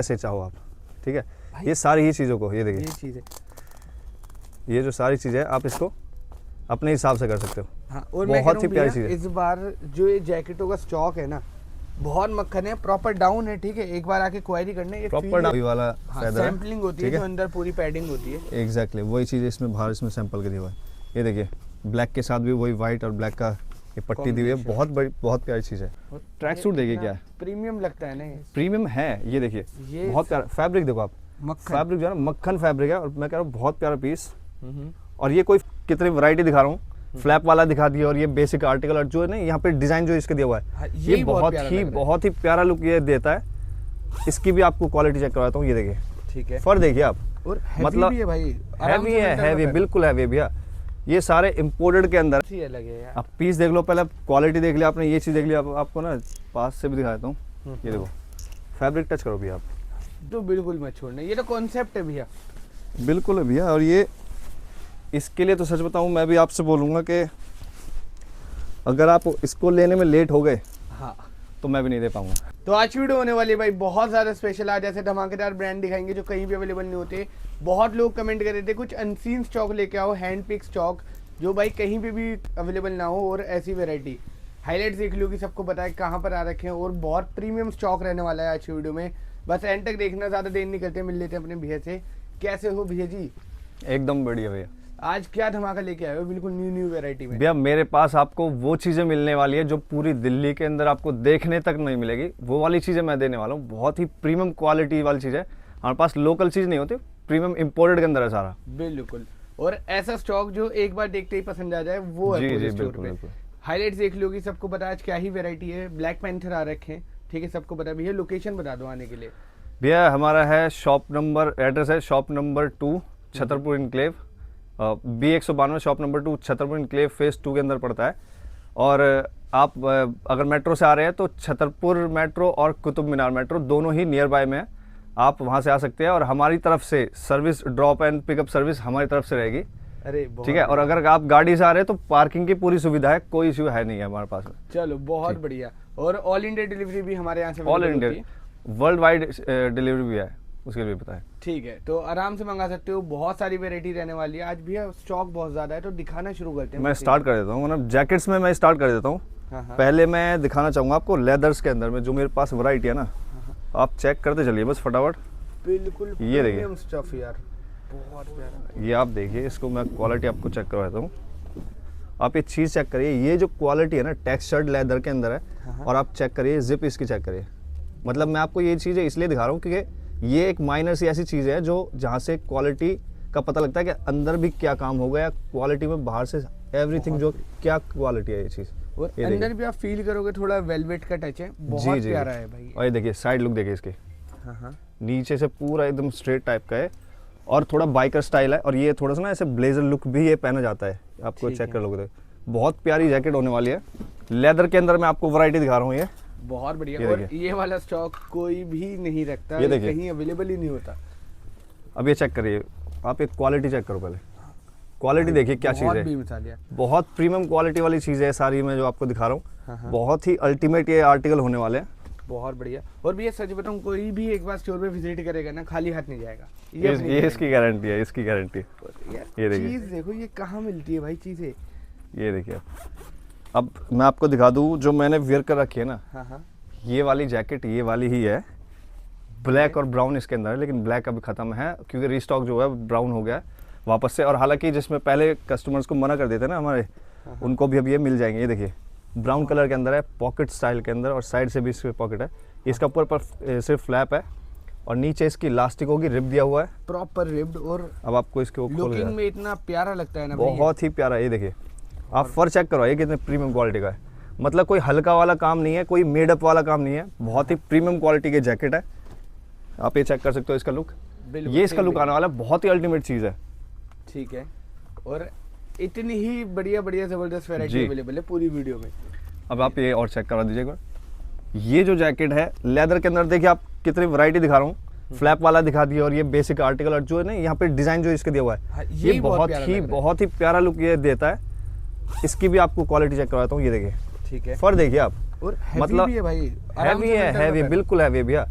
ऐसे चाहो आप, ठीक है। ये सारी ही चीज़ों को, ये देखिए ये चीज़ है। ये जो सारी चीज़ें आप इसको अपने हिसाब से कर सकते हो। हाँ, और मैं कह बहुत रहा ही हूँ प्यारी भैया, चीज़ है। इस बार जो ये जैकेटों का स्टॉक है ना, बहुत मक्खन है, प्रॉपर डाउन है, ठीक है। एक बार आके क्वेरी करने, ये प्रॉपर डाउन वाला फेदर है, सैम्पलिंग होती है, ठीक जो अंदर पूरी पैडिंग होती है। एग्जैक्टली वही चीज़ इसमें बाहर इसमें सैंपल के दिया हुआ है। ये देखिए ब्लैक के साथ भी वही वाइट और ब्लैक का ये पट्टी दी हुई है, बहुत बड़ी बहुत प्यारी चीज़ है। ट्रैक सूट देखिए क्या है, प्रीमियम लगता है ना ये। प्रीमियम है। ये देखिए ये बहुत प्यारा फैब्रिक, देखो आप मक्खन। फैब्रिक जो है ना मक्खन फैब्रिक है, और मैं कह रहा हूँ बहुत प्यारा पीस। और ये कोई कितनी वैरायटी दिखा रहा हूँ, फ्लैप वाला दिखा दिया, और ये बेसिक आर्टिकल, और जो है ना यहाँ पे डिजाइन जो इसके दिया हुआ हाँ, है ये ये बहुत प्यारा लग रहा है। बहुत ही प्यारा लुक ये देता है। इसकी भी आपको क्वालिटी चेक करवाता हूँ, ये देखिए ठीक है। फर देखिए आप, और हैवी मतलब भी है भाई, आराम हैवी से है, winter हैवी में बिल्कुल हैवी भैया। ये सारे इम्पोर्टेड के अंदर। अच्छी अलग है यार। आप पीस देख लो पहले, क्वालिटी देख लिया आपने, ये चीज़ देख लिया, आपको ना पास से भी दिखा देता हूँ। ये देखो फैब्रिक टच करो भैया आप, तो बिल्कुल मत छोड़ना, ये तो कॉन्सेप्ट है भैया। बिल्कुल है भैया। और ये इसके लिए तो सच बताऊँ मैं भी आपसे बोलूँगा कि अगर आप इसको लेने में लेट हो गए हाँ, तो मैं भी नहीं दे पाऊँगा। तो आज वीडियो होने वाली है भाई बहुत ज़्यादा स्पेशल। आज ऐसे धमाकेदार ब्रांड दिखाएंगे जो कहीं भी अवेलेबल नहीं होते। बहुत लोग कमेंट कर रहे थे कुछ अनसीन स्टॉक लेके आओ, हैंड पिक स्टॉक जो भाई कहीं पे भी अवेलेबल ना हो, और ऐसी वेराइटी। हाईलाइट्स देख लो कि सबको पता है कहाँ पर आ रखे हैं, और बहुत प्रीमियम स्टॉक रहने वाला है आज की वीडियो में। बस एंड तक देखना, ज़्यादा देर नहीं करते, मिल लेते हैं अपने भैया से। कैसे हो भैया जी? एकदम बढ़िया भैया। आज क्या धमाका लेके आए हो बिल्कुल न्यू वैरायटी में? भैया मेरे पास आपको वो चीज़ें मिलने वाली है जो पूरी दिल्ली के अंदर आपको देखने तक नहीं मिलेगी, वो वाली चीज़ें मैं देने वाला हूँ। बहुत ही प्रीमियम क्वालिटी वाली चीज़ है। हमारे पास लोकल चीज़ नहीं होती, प्रीमियम इम्पोर्टेड के अंदर है सारा। बिल्कुल, और ऐसा स्टॉक जो एक बार देखते ही पसंद आ जाए, वो है जी पूरे जी स्टोर बिल्कुल पे। बिल्कुल। हाईलाइट्स देख लो कि सबको पता है आज क्या ही वैरायटी है। ब्लैक पैंथर आ रखे हैं, ठीक है, सबको पता है। भैया लोकेशन बता दो आने के लिए। भैया हमारा है शॉप नंबर, एड्रेस है shop number 2 Chhatarpur enclave, B192 shop number 2 Chhatarpur enclave phase 2 के अंदर पड़ता है। और आप अगर मेट्रो से आ रहे हैं तो छतरपुर मेट्रो और कुतुब मीनार मेट्रो दोनों ही नियर बाय में है, आप वहाँ से आ सकते हैं। और हमारी तरफ से service, drop and pickup service हमारी तरफ से रहेगी, अरे ठीक है। और अगर आप गाड़ी से आ रहे हैं तो पार्किंग की पूरी सुविधा है, कोई इशू है नहीं है हमारे पास में। चलो बहुत बढ़िया। और ऑल इंडिया डिलीवरी भी हमारे यहाँ से ऑल available इंडिया होती है। वर्ल्ड वाइड डिलीवरी भी है, उसके लिए भी पता है। ठीक है, तो आराम से मंगा सकते हो। बहुत सारी वैरायटी रहने वाली है आज। भैया स्टॉक बहुत ज्यादा है, तो दिखाना शुरू करते हैं। मैं स्टार्ट कर देता हूँ, मतलब जैकेट्स में मैं स्टार्ट कर देता हूँ। हाँ हाँ। पहले मैं दिखाना चाहूँगा आपको लेदर्स के अंदर में जो मेरे पास वैरायटी है ना, आप चेक करते चलिए बस फटाफट। बिल्कुल ये देखिए। प्रीमियम स्टफ यार, बहुत प्यारा। ये आप देखिए, इसको मैं क्वालिटी आपको चेक करवाता हूँ। आप ये चीज़ चेक करिए, ये जो क्वालिटी है ना टेक्सचर्ड लेदर के अंदर है। और आप चेक करिए जिप इसकी चेक करिए। मतलब मैं आपको ये चीज़ें इसलिए दिखा रहा हूँ क्योंकि ये एक माइनर सी ऐसी चीज़ है जो जहाँ से क्वालिटी का पता लगता है कि अंदर भी क्या काम हो गया क्वालिटी में, बाहर से एवरीथिंग जो क्या क्वालिटी है ये चीज़। और ये अंदर भी आप फील करोगे थोड़ा वेलवेट का टच है, बहुत प्यारा है भाई। और ये देखिए साइड लुक देखिए इसके, हाँ हाँ। नीचे से पूरा एकदम स्ट्रेट टाइप का है और थोड़ा बाइकर स्टाइल है। और ये थोड़ा सा ना ऐसे ब्लेजर लुक भी ये पहना जाता है, आपको चेक कर लोगे तो बहुत प्यारी जैकेट होने वाली है। लेदर के अंदर मैं आपको वैरायटी दिखा रहा हूँ, ये बहुत बढ़िया। और ये वाला स्टॉक कोई भी नहीं रखता, ये देखिए। कहीं अवेलेबल ही नहीं होता। अब ये चेक करिए, आप एक क्वालिटी चेक करो पहले, क्वालिटी देखिए क्या चीज़ है। बेमिसाल यार, बहुत प्रीमियम क्वालिटी वाली चीज़ है सारी मैं जो आपको दिखा रहा हूँ। बहुत ही अल्टीमेट ये आर्टिकल होने वाले हैं, बहुत बढ़िया। और भैया सच बताऊं, कोई भी एक बार स्टोर पे विजिट करेगा ना, खाली हाथ नहीं जाएगा। ये इसकी गारंटी है, इसकी गारंटी। ये देखिए, चीज देखो ये कहाँ मिलती है भाई चीजें। ये देखिए अब मैं आपको दिखा दूँ जो मैंने वेयर कर रखी है ना। हाँ हाँ। ये वाली जैकेट ये वाली ही है, ब्लैक और ब्राउन इसके अंदर है, लेकिन ब्लैक अभी ख़त्म है क्योंकि रीस्टॉक जो है ब्राउन हो गया है वापस से। और हालांकि जिसमें पहले कस्टमर्स को मना कर देते ना हमारे, उनको भी अब ये मिल जाएंगे। ये देखिए ब्राउन कलर के अंदर है, पॉकेट स्टाइल के अंदर, और साइड से भी इसके पॉकेट है। इसका ऊपर पर सिर्फ फ्लैप है और नीचे इसकी इलास्टिक होगी, रिब दिया हुआ है, प्रॉपर रिब्ड। और अब आपको इसके ऊपर लुकिंग में इतना प्यारा लगता है ना, बहुत ही प्यारा। ये देखिए आप फर चेक करवाइए कितने प्रीमियम क्वालिटी का है। मतलब कोई हल्का वाला काम नहीं है, कोई मेडअप वाला काम नहीं है, बहुत ही प्रीमियम क्वालिटी की जैकेट है। आप ये चेक कर सकते हो इसका लुक, ये इसका लुक आने वाला है, बहुत ही अल्टीमेट चीज़ है। ठीक है, और इतनी ही बढ़िया बढ़िया जबरदस्त वैरायटी अवेलेबल है पूरी वीडियो में। अब आप ये और चेक करा दीजिए एक बार। ये जो जैकेट है लेदर के अंदर देखिए आप कितनी वैरायटी दिखा रहा हूँ, फ्लैप वाला दिखा दिया, और ये बेसिक आर्टिकल, और जो है ना यहाँ पे डिजाइन जो इसके दिया हुआ है, ये बहुत ही प्यारा लुक ये देता है। इसकी भी आपको क्वालिटी चेक करवाता हूँ, ये देखिए। ठीक है, फर देखिए आप, और मतलब भी है भाई, हैवी है, हैवी बिल्कुल हैवी भैया।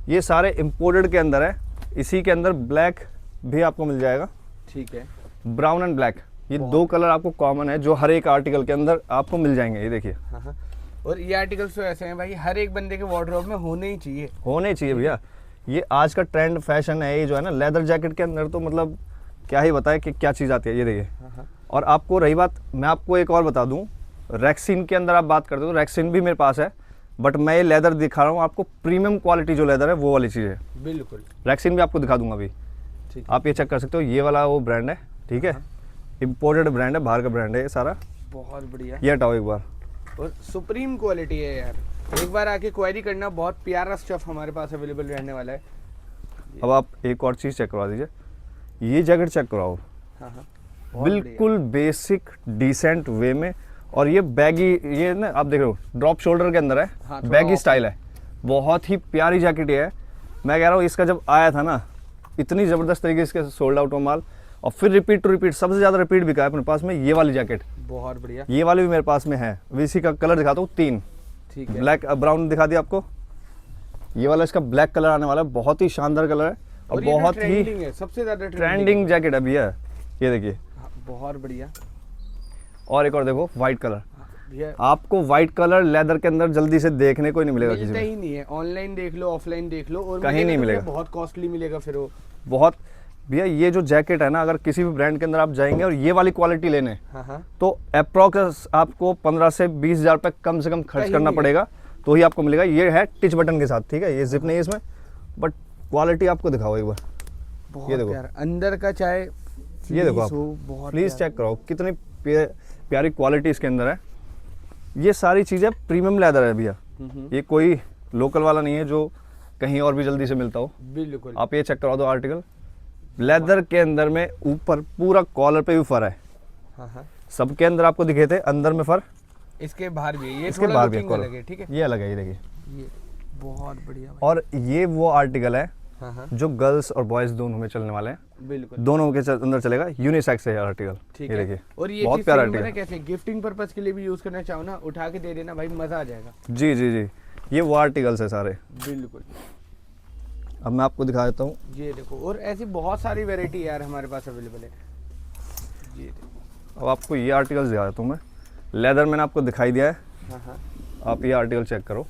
ये सारे इम्पोर्टेड के अंदर है। इसी के अंदर ब्लैक भी आपको मिल जाएगा, ठीक है। ब्राउन एंड ब्लैक, ये दो कलर आपको कॉमन है जो हर एक आर्टिकल के अंदर आपको मिल जाएंगे। ये देखिए, हाँ। और ये आर्टिकल्स तो ऐसे हैं भाई, हर एक बंदे के वार्डरोब में होने ही चाहिए, होने चाहिए भैया। ये आज का ट्रेंड फैशन है, ये जो है ना लेदर जैकेट के अंदर तो मतलब क्या ही बताए कि क्या चीज़ आती है। ये देखिए, और आपको रही बात, मैं आपको एक और बता दूं, रेक्सिन के अंदर आप बात करते हो, रेक्सिन भी मेरे पास है, बट मैं ये लेदर दिखा रहा हूँ आपको, प्रीमियम क्वालिटी जो लेदर है वो वाली चीज़ है। बिल्कुल। रेक्सिन भी आपको दिखा दूंगा अभी, ठीक, आप ये चेक कर सकते हो। ये वाला वो ब्रांड है, ठीक है, इम्पोर्टेड ब्रांड है, बाहर का ब्रांड है ये सारा। बहुत बढ़िया। ये हटाओ एक बार, और सुप्रीम क्वालिटी है यार, एक बार आके क्वेरी करना, बहुत प्यारा स्टफ हमारे पास अवेलेबल रहने वाला है। अब आप एक और चीज़ चेक करवा दीजिए, ये जैकेट चेक कराओ, हाँ, बिल्कुल बेसिक डिसेंट वे में। और ये बैगी, ये ना आप देख रहे हो ड्रॉप शोल्डर के अंदर है, हाँ, थोड़ा बैगी off स्टाइल है, बहुत ही प्यारी जैकेट ये है। मैं कह रहा हूँ इसका जब आया था ना, इतनी ज़बरदस्त तरीके से सोल्ड आउट हो माल, और फिर रिपीट टू रिपीट, सबसे ज़्यादा रिपीट बिका है अपने पास में ये वाली जैकेट। बहुत बढ़िया। ये वाली भी मेरे पास में है, अभी इसी का कलर दिखाता हूँ, 3, ठीक है। ब्लैक ब्राउन दिखा दिया आपको, ये वाला इसका ब्लैक कलर आने वाला है, बहुत ही शानदार कलर है और ये बहुत ही ट्रेंडिंग है, सबसे ज्यादा ट्रेंडिंग जैकेट अभी है। ये देखिए, बहुत बढ़िया। और एक और देखो वाइट कलर, ये आपको व्हाइट कलर लेदर के अंदर जल्दी से देखने को ही नहीं मिलेगा, किसी मिलता में ही नहीं है, ऑनलाइन देख लो, ऑफलाइन देख लो, और कहीं नहीं तो मिलेगा। बहुत कॉस्टली मिलेगा फिर वो। बहुत भैया, ये जो जैकेट है ना, अगर किसी भी ब्रांड के अंदर आप जाएंगे और ये वाली क्वालिटी लेने, हाँ, तो अप्रोक्स आपको 15 से 20 हज़ार रुपये कम से कम खर्च कहीं करना नहीं। पड़ेगा, तो ही आपको मिलेगा। ये है टिच बटन के साथ, ठीक है, ये जिप नहीं है इसमें, बट क्वालिटी आपको दिखाओ एक बार, बहुत ये देखो। प्यारा अंदर का, चाहे ये देखो fleece आप, हो, बहुत प्लीज़ प्यारा। चेक कराओ कितनी प्यारी क्वालिटी इसके अंदर है। ये सारी चीज़ें प्रीमियम लेदर है भैया, ये कोई लोकल वाला नहीं है जो कहीं और भी जल्दी से मिलता हो। बिल्कुल। आप ये चेक करा दो आर्टिकल, लेदर के अंदर में ऊपर पूरा कॉलर पे भी फर है, हाँ, सबके अंदर आपको दिखे थे, अंदर में फर, इसके बाहर भी है, ये इसके थोड़ा बाहर भी looking अलग है, ठीक है। ये अलग है, ये देखिए। ये बहुत बढ़िया भाई। और ये वो आर्टिकल है हाँ, जो गर्ल्स और बॉयज दोनों में चलने वाले हैं, बिल्कुल, दोनों के अंदर चलेगा, यूनिसेक्स है आर्टिकल। ठीक ये है। देखिए, और ये बहुत चीज़ प्यारा same पता है आर्टिकल। कैसे गिफ्टिंग पर्पस के लिए भी यूज करना चाहो ना, उठा के दे देना भाई, मजा आ जाएगा। जी जी जी, ये वो आर्टिकल्स है सारे। बिल्कुल। अब मैं आपको दिखा देता हूँ, ये देखो, और ऐसी बहुत सारी वैरायटी यार हमारे पास अवेलेबल है। ये देखो, अब आपको ये आर्टिकल्स दिखा देता हूँ मैं। लेदर मैंने आपको दिखाई दिया है, हाँ, आप ये आर्टिकल चेक करो।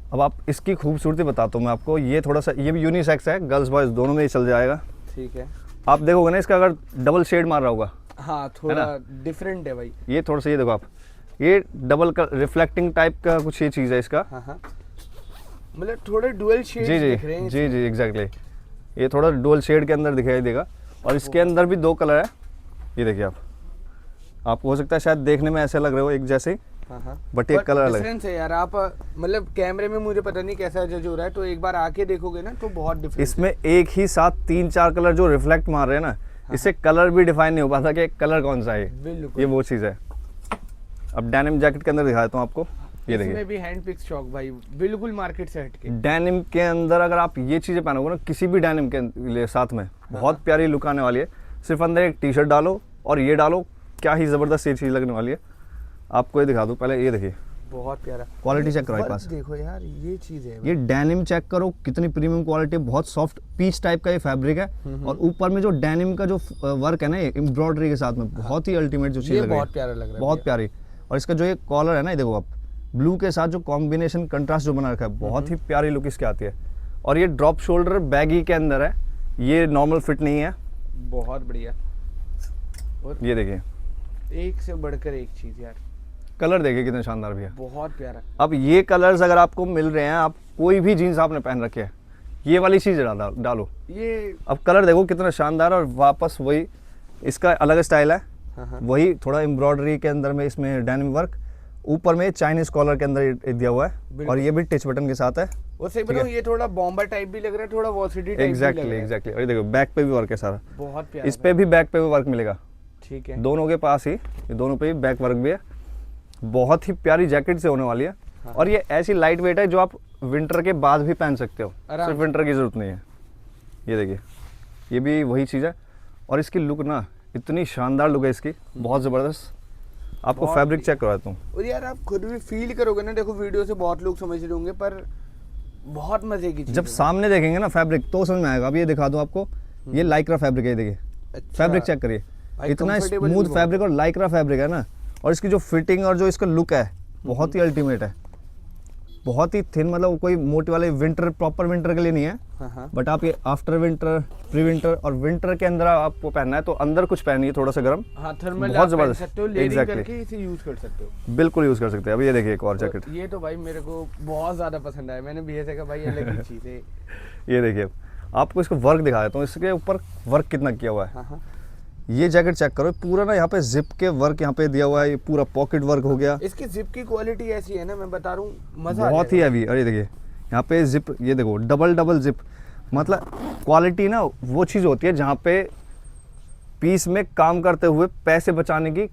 अब आप इसकी खूबसूरती बताता हूँ मैं आपको, ये थोड़ा सा, ये भी यूनिसेक्स है, गर्ल्स बॉयज दोनों में ही चल जाएगा। ठीक है। आप देखोगे ना, इसका अगर डबल शेड मार रहा होगा, हाँ, थोड़ा डिफरेंट है भाई। ये थोड़ा सा, ये देखो आप, ये डबल का रिफ्लेक्टिंग टाइप का कुछ ये चीज़ है इसका। हाँ, मतलब थोड़े डुअल शेड्स जी जी दिख रहे हैं। जी जी एग्जैक्टली, ये थोड़ा डुअल शेड के अंदर दिखाई देगा, और इसके अंदर भी 2 कलर है। ये देखिए आपको हो सकता है शायद देखने में ऐसे लग रहे हो एक जैसे ही, हाँ, बट ये कलर अलग है। डिफरेंस है यार। आप मतलब कैमरे में मुझे पता नहीं कैसा जज हो रहा है, तो एक बार आके देखोगे ना तो बहुत डिफरेंस। इसमें एक ही साथ 3-4 कलर जो रिफ्लेक्ट मार रहे हैं ना, इससे कलर भी डिफाइन नहीं हो पाता कि कलर कौन सा है। बिल्कुल। ये वो चीज़ है। अब डेनिम जैकेट के अंदर दिखा देता हूँ आपको, ये देखिए, इसमें भी हैंड पिक स्टॉक भाई, बिल्कुल मार्केट से हटके। डेनिम के अंदर अगर आप ये चीज़ें पहनोगे ना किसी भी डेनिम के लिए साथ में, बहुत प्यारी लुक आने वाली है। सिर्फ अंदर एक टी शर्ट डालो और ये डालो, क्या ही ज़बरदस्त ये चीज़ लगने वाली है। आपको ये दिखा दूँ पहले, ये देखिए बहुत प्यारा क्वालिटी चेक करो पास, देखो यार, ये चीज़ है। ये डेनिम चेक करो कितनी प्रीमियम क्वालिटी, बहुत सॉफ्ट पीच टाइप का ये फैब्रिक है, और ऊपर में जो डेनिम का जो वर्क है ना, ये एम्ब्रॉयडरी के साथ में, बहुत ही अल्टीमेट जो चीज़ ये लग रही है, बहुत प्यारा लग रहा है, बहुत प्यारी। और इसका जो ये कॉलर है ना, ये देखो आप, ब्लू के साथ जो कॉम्बिनेशन कंट्रास्ट जो बना रखा है, बहुत ही प्यारी लुक इसकी आती है। और ये ड्रॉप शोल्डर बैगी के अंदर है, ये नॉर्मल फिट नहीं है। बहुत बढ़िया। और ये देखिए, एक से बढ़कर एक चीज़ यार, कलर देखिए कितने शानदार भी है। बहुत प्यारा। अब ये कलर्स अगर आपको मिल रहे हैं, आप कोई भी जीन्स आपने पहन रखे है, ये वाली चीज़ डालो, ये अब कलर देखो कितना शानदार, और वापस वही इसका अलग स्टाइल है, हाँ, वही थोड़ा एम्ब्रॉयडरी के अंदर में इसमें डेनिम वर्क, ऊपर में चाइनीज कॉलर के अंदर ये दिया हुआ है, और ये भी टच बटन के साथ है। और सही बताऊं, ये थोड़ा बॉम्बर टाइप भी लग रहा है, थोड़ा वॉसिटी टाइप भी लग रहा है। एग्जैक्टली। और ये देखो बैक पे भी वर्क है सारा, बहुत प्यारा। इस पे भी बैक पे भी वर्क मिलेगा, ठीक है। दोनों के पास ही, ये दोनों पे ही बैक वर्क भी है। बहुत ही प्यारी जैकेट से होने वाली है, और ये ऐसी लाइट वेट है जो आप विंटर के बाद भी पहन सकते हो, आराम सिर्फ विंटर की जरूरत नहीं है। ये देखिए, ये भी वही चीज़ है, और इसकी लुक ना इतनी शानदार लुक है इसकी, बहुत ज़बरदस्त। आपको बहुत फैब्रिक चेक करवाता हूँ। और यार आप खुद भी फील करोगे ना, देखो वीडियो से बहुत लोग समझ रहे होंगे, पर बहुत मजे की चीज जब है। सामने देखेंगे ना फैब्रिक तो समझ में आएगा। अब ये दिखा दूं आपको, ये लाइक्रा फैब्रिक है, ये देखिए अच्छा। फैब्रिक चेक करिए, भाई इतना comfortable भी स्मूथ बहुत फैब्रिक और लाइक्रा फैब्रिक है ना, और इसकी जो फिटिंग और जो इसका लुक है बहुत ही अल्टीमेट है, बहुत ही थिन, मतलब कोई मोटी वाले विंटर, प्रॉपर विंटर के लिए नहीं है, हाँ हाँ। बट आप ये आफ्टर विंटर, प्री विंटर और विंटर के अंदर आपको पहनना है तो अंदर कुछ पहनिए थोड़ा सा गर्म, हाँ थर्मल बहुत आप पहन जबरदस्त। सकते हो, लेयरिंग Exactly. करके इसे यूज कर सकते हो। बिल्कुल यूज कर सकते हैं। अब ये देखिए एक और और जैकेट, ये तो भाई मेरे को बहुत ज्यादा पसंद आया, मैंने भी ऐसे कहा भाई अलग ही चीज है। ये देखिए आपको इसको वर्क दिखा देता हूँ, इसके ऊपर वर्क कितना किया हुआ है। हाँ हाँ। ये जैकेट चेक करो, पूरा ना यहाँ पे जिप के वर्क यहाँ पे दिया हुआ है, ये पूरा पॉकेट वर्क हो गया, इसकी जिप की क्वालिटी ऐसी है ना, मैं बता रहा हूँ मजा आ बहुत ही जाएगा। हैवी। अरे देखिए यहाँ पे जिप, ये देखो डबल जिप, मतलब क्वालिटी ना वो चीज़ होती है जहाँ पे पीस में काम करते हुए पैसे बचाने की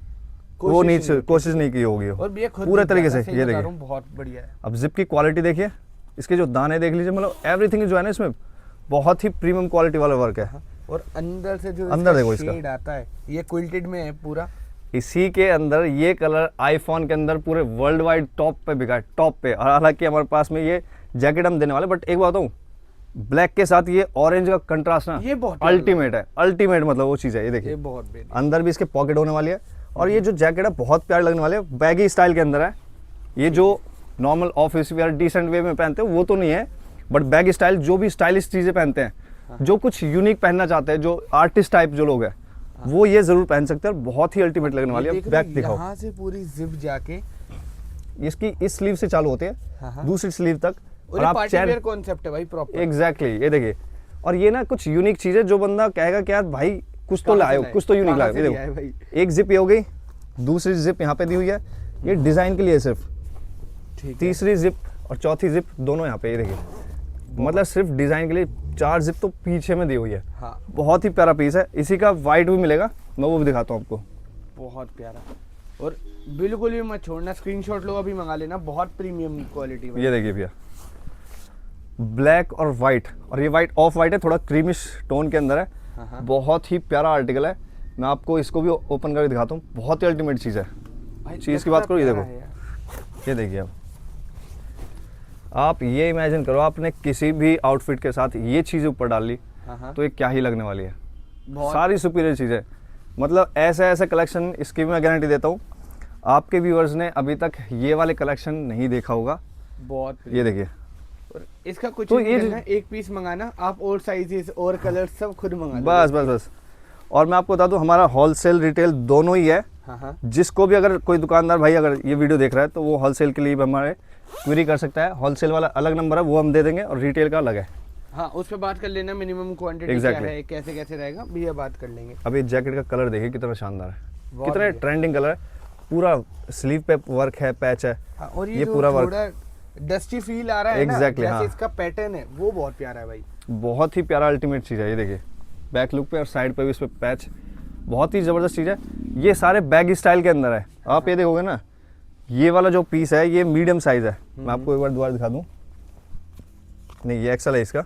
कोशिश नहीं की होगी और भैया खुद पूरे भी तरीके ज्यादा से। सही ये बता रहा देखिए हूँ, बहुत बढ़िया है। अब जिप की क्वालिटी देखिए, इसके जो दाने देख लीजिए, मतलब एवरीथिंग जो है ना इसमें बहुत ही प्रीमियम क्वालिटी वाला वर्क है। और अंदर से जो अंदर देखो इसका। शेड आता है, ये क्विल्टेड में है पूरा। इसी के अंदर ये कलर आईफोन के अंदर पूरे वर्ल्ड वाइड टॉप पे बिका है, टॉप पे। और हालांकि हमारे पास में ये जैकेट हम देने वाले, बट एक बात बताऊं, ब्लैक के साथ ये ऑरेंज का कंट्रास्ट ना ये बहुत अल्टीमेट है, अल्टीमेट मतलब वो चीज़ है। ये ये देखिए बहुत बेहतर। अंदर भी इसके पॉकेट होने वाली है, और ये जो जैकेट है बहुत प्यारी लगने वाली है, बैगी स्टाइल के अंदर है। ये जो normal office wear decent way में पहनते हैं वो तो नहीं है, बट बैगी स्टाइल, जो भी स्टाइलिश चीज़ें पहनते हैं, जो कुछ यूनिक पहनना चाहते हैं, जो आर्टिस्ट टाइप जो लोग हैं, वो ये जरूर पहन सकते हैं, और बहुत ही अल्टीमेट लगने वाली है। बैक दिखाओ, यहाँ से पूरी जिप जाके, इसकी इस स्लीव से चालू होती हाँ, है हाँ। दूसरी स्लीव तक, और और ये आप पार्टी वेयर कॉन्सेप्ट है भाई प्रॉपर। एग्जैक्टली ये देखिए, और ये ना कुछ यूनिक चीज़ है जो बंदा कहेगा कि यार भाई कुछ तो कहाँ से लाए हो, लाए? कुछ तो यूनिक कहाँ लाए हो। से ये लिया है भाई? देखो एक जिप ये हो गई, दूसरी जिप यहाँ पे दी हुई है, ये डिजाइन के लिए सिर्फ, ठीक है। तीसरी जिप और चौथी जिप दोनों यहाँ पे, ये देखिए, मतलब सिर्फ डिजाइन के लिए 4 जिप तो पीछे में दी हुई है। हाँ बहुत ही प्यारा पीस है। इसी का वाइट भी मिलेगा, मैं वो भी दिखाता हूँ आपको। बहुत प्यारा, और बिल्कुल भी मत छोड़ना, स्क्रीनशॉट लो अभी मंगा लेना, बहुत प्रीमियम क्वालिटी में। ये देखिए भैया, ब्लैक और वाइट, और ये वाइट ऑफ वाइट है, थोड़ा क्रीमिश टोन के अंदर है, हाँ, हाँ। बहुत ही प्यारा आर्टिकल है। मैं आपको इसको भी ओपन करके दिखाता हूँ, बहुत ही अल्टीमेट चीज़ है। भाई चीज़ की बात करो, ये प्यारा देखो, है यार। ये देखिए, अब आप ये इमेजिन करो, आपने किसी भी आउटफिट के साथ ये चीज़ ऊपर डाल ली हाँ, हाँ। तो ये क्या ही लगने वाली है। बहुत सारी सुपीरियर चीज़ है, मतलब ऐसा ऐसा कलेक्शन, इसकी मैं गारंटी देता हूँ आपके व्यूअर्स ने अभी तक ये वाले कलेक्शन नहीं देखा होगा। बहुत ये देखिए, और इसका कुछ तो नहीं ये करना, एक पीस मंगाना, आप और साइजेस और कलर सब खुद मंगा लो। बस बस बस। और मैं आपको बता दूं, हमारा होलसेल रिटेल दोनों ही है। हाँ हाँ। जिसको भी अगर कोई दुकानदार भाई अगर ये वीडियो देख रहा है तो वो होलसेल के लिए भी हमारे क्वेरी कर सकता है। होलसेल वाला अलग नंबर है, वो हम दे देंगे, और रिटेल का अलग है। हाँ उस पर बात कर लेना, मिनिमम क्वांटिटी Exactly. क्या है, कैसे कैसे रहेगा, भैया बात कर लेंगे। अब ये जैकेट का कलर देखिए कितना शानदार है, बहुत कितना बढ़िया। ट्रेंडिंग कलर है, पूरा स्लीव पे वर्क है, पैच है। हाँ, और ये ये जो पूरा वर्क थोड़ा डस्टी फील आ रहा है ना, Exactly, जैसे हाँ। इसका पैटर्न है वो बहुत प्यारा है भाई। बहुत ही प्यारा अल्टीमेट चीज़ है। ये देखिए बैक लुक पे और साइड पे भी इस पे पैच, बहुत ही ज़बरदस्त चीज़ है। ये सारे बैग स्टाइल के अंदर है। आप ये देखोगे ना, ये वाला जो पीस है ये मीडियम साइज़ है। मैं आपको एक बार दोबारा दिखा दूँ, नहीं ये एक्सल है, इसका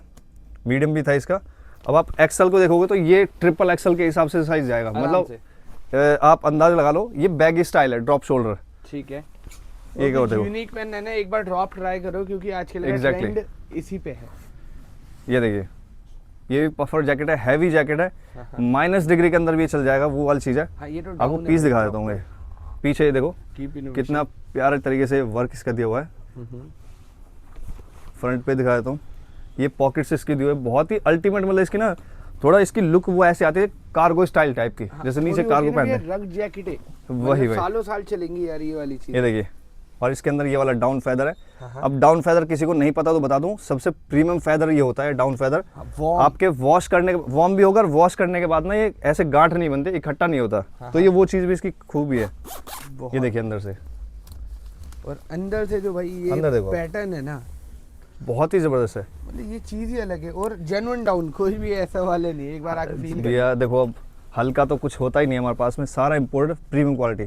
मीडियम भी था इसका। अब आप एक्सल को देखोगे तो ये ट्रिपल एक्सल के हिसाब से साइज जाएगा, आराम मतलब से। आप अंदाजा लगा लो, ये बैग स्टाइल है, ड्रॉप शोल्डर। ठीक है, एक और देखो, यूनिक पेन है ना, एक बार ड्रॉप ट्राई करो क्योंकि आजकल का Exactly. ट्रेंड इसी पे है। ये देखिए, ये भी पफर जैकेट है, हैवी जैकेट है, -डिग्री के अंदर भी ये चल जाएगा, वो वाली चीज़ है। हाँ ये तो आपको down है पीस भाई, दिखा देता हूँ मैं, पीछे ये देखो Keep innovation। कितना प्यारे तरीके से वर्क इसका दिया हुआ है। फ्रंट पे दिखा देता हूँ, ये पॉकेट्स इसकी दी हुई है, बहुत ही अल्टीमेट, मतलब इसकी ना थोड़ा इसकी लुक वो ऐसे आती है कार्गो स्टाइल टाइप की, हाँ, जैसे वो नीचे भी कार्गो होती है ना, पहनते हैं, ये रग जैकेट है, वही वही। सालों साल चलेंगी यार ये वाली चीज। ये देखिए, और इसके अंदर ये वाला डाउन फेदर है। हाँ। अब डाउन फेदर किसी को नहीं पता तो बता दूं, सबसे प्रीमियम फेदर ये होता है डाउन फेदर। warm। आपके वॉश करने के, वार्म भी होगा, और वॉश करने के बाद ना ये ऐसे गांठ नहीं बनते, इकट्ठा नहीं होता। तो ये वो चीज़ भी इसकी खूबी है। बहुत। ये देखिए अंदर से, और अंदर से जो भाई ये अंदर देखो। पैटर्न है ना, बहुत ही ज़बरदस्त है मतलब ये चीज ही अलग है, और जेन्युइन डाउन, कोई भी ऐसा वाले नहीं, एक बार आके फील भैया। देखो अब हल्का तो कुछ होता ही नहीं हमारे पास में, सारा इम्पोर्टेड प्रीमियम क्वालिटी।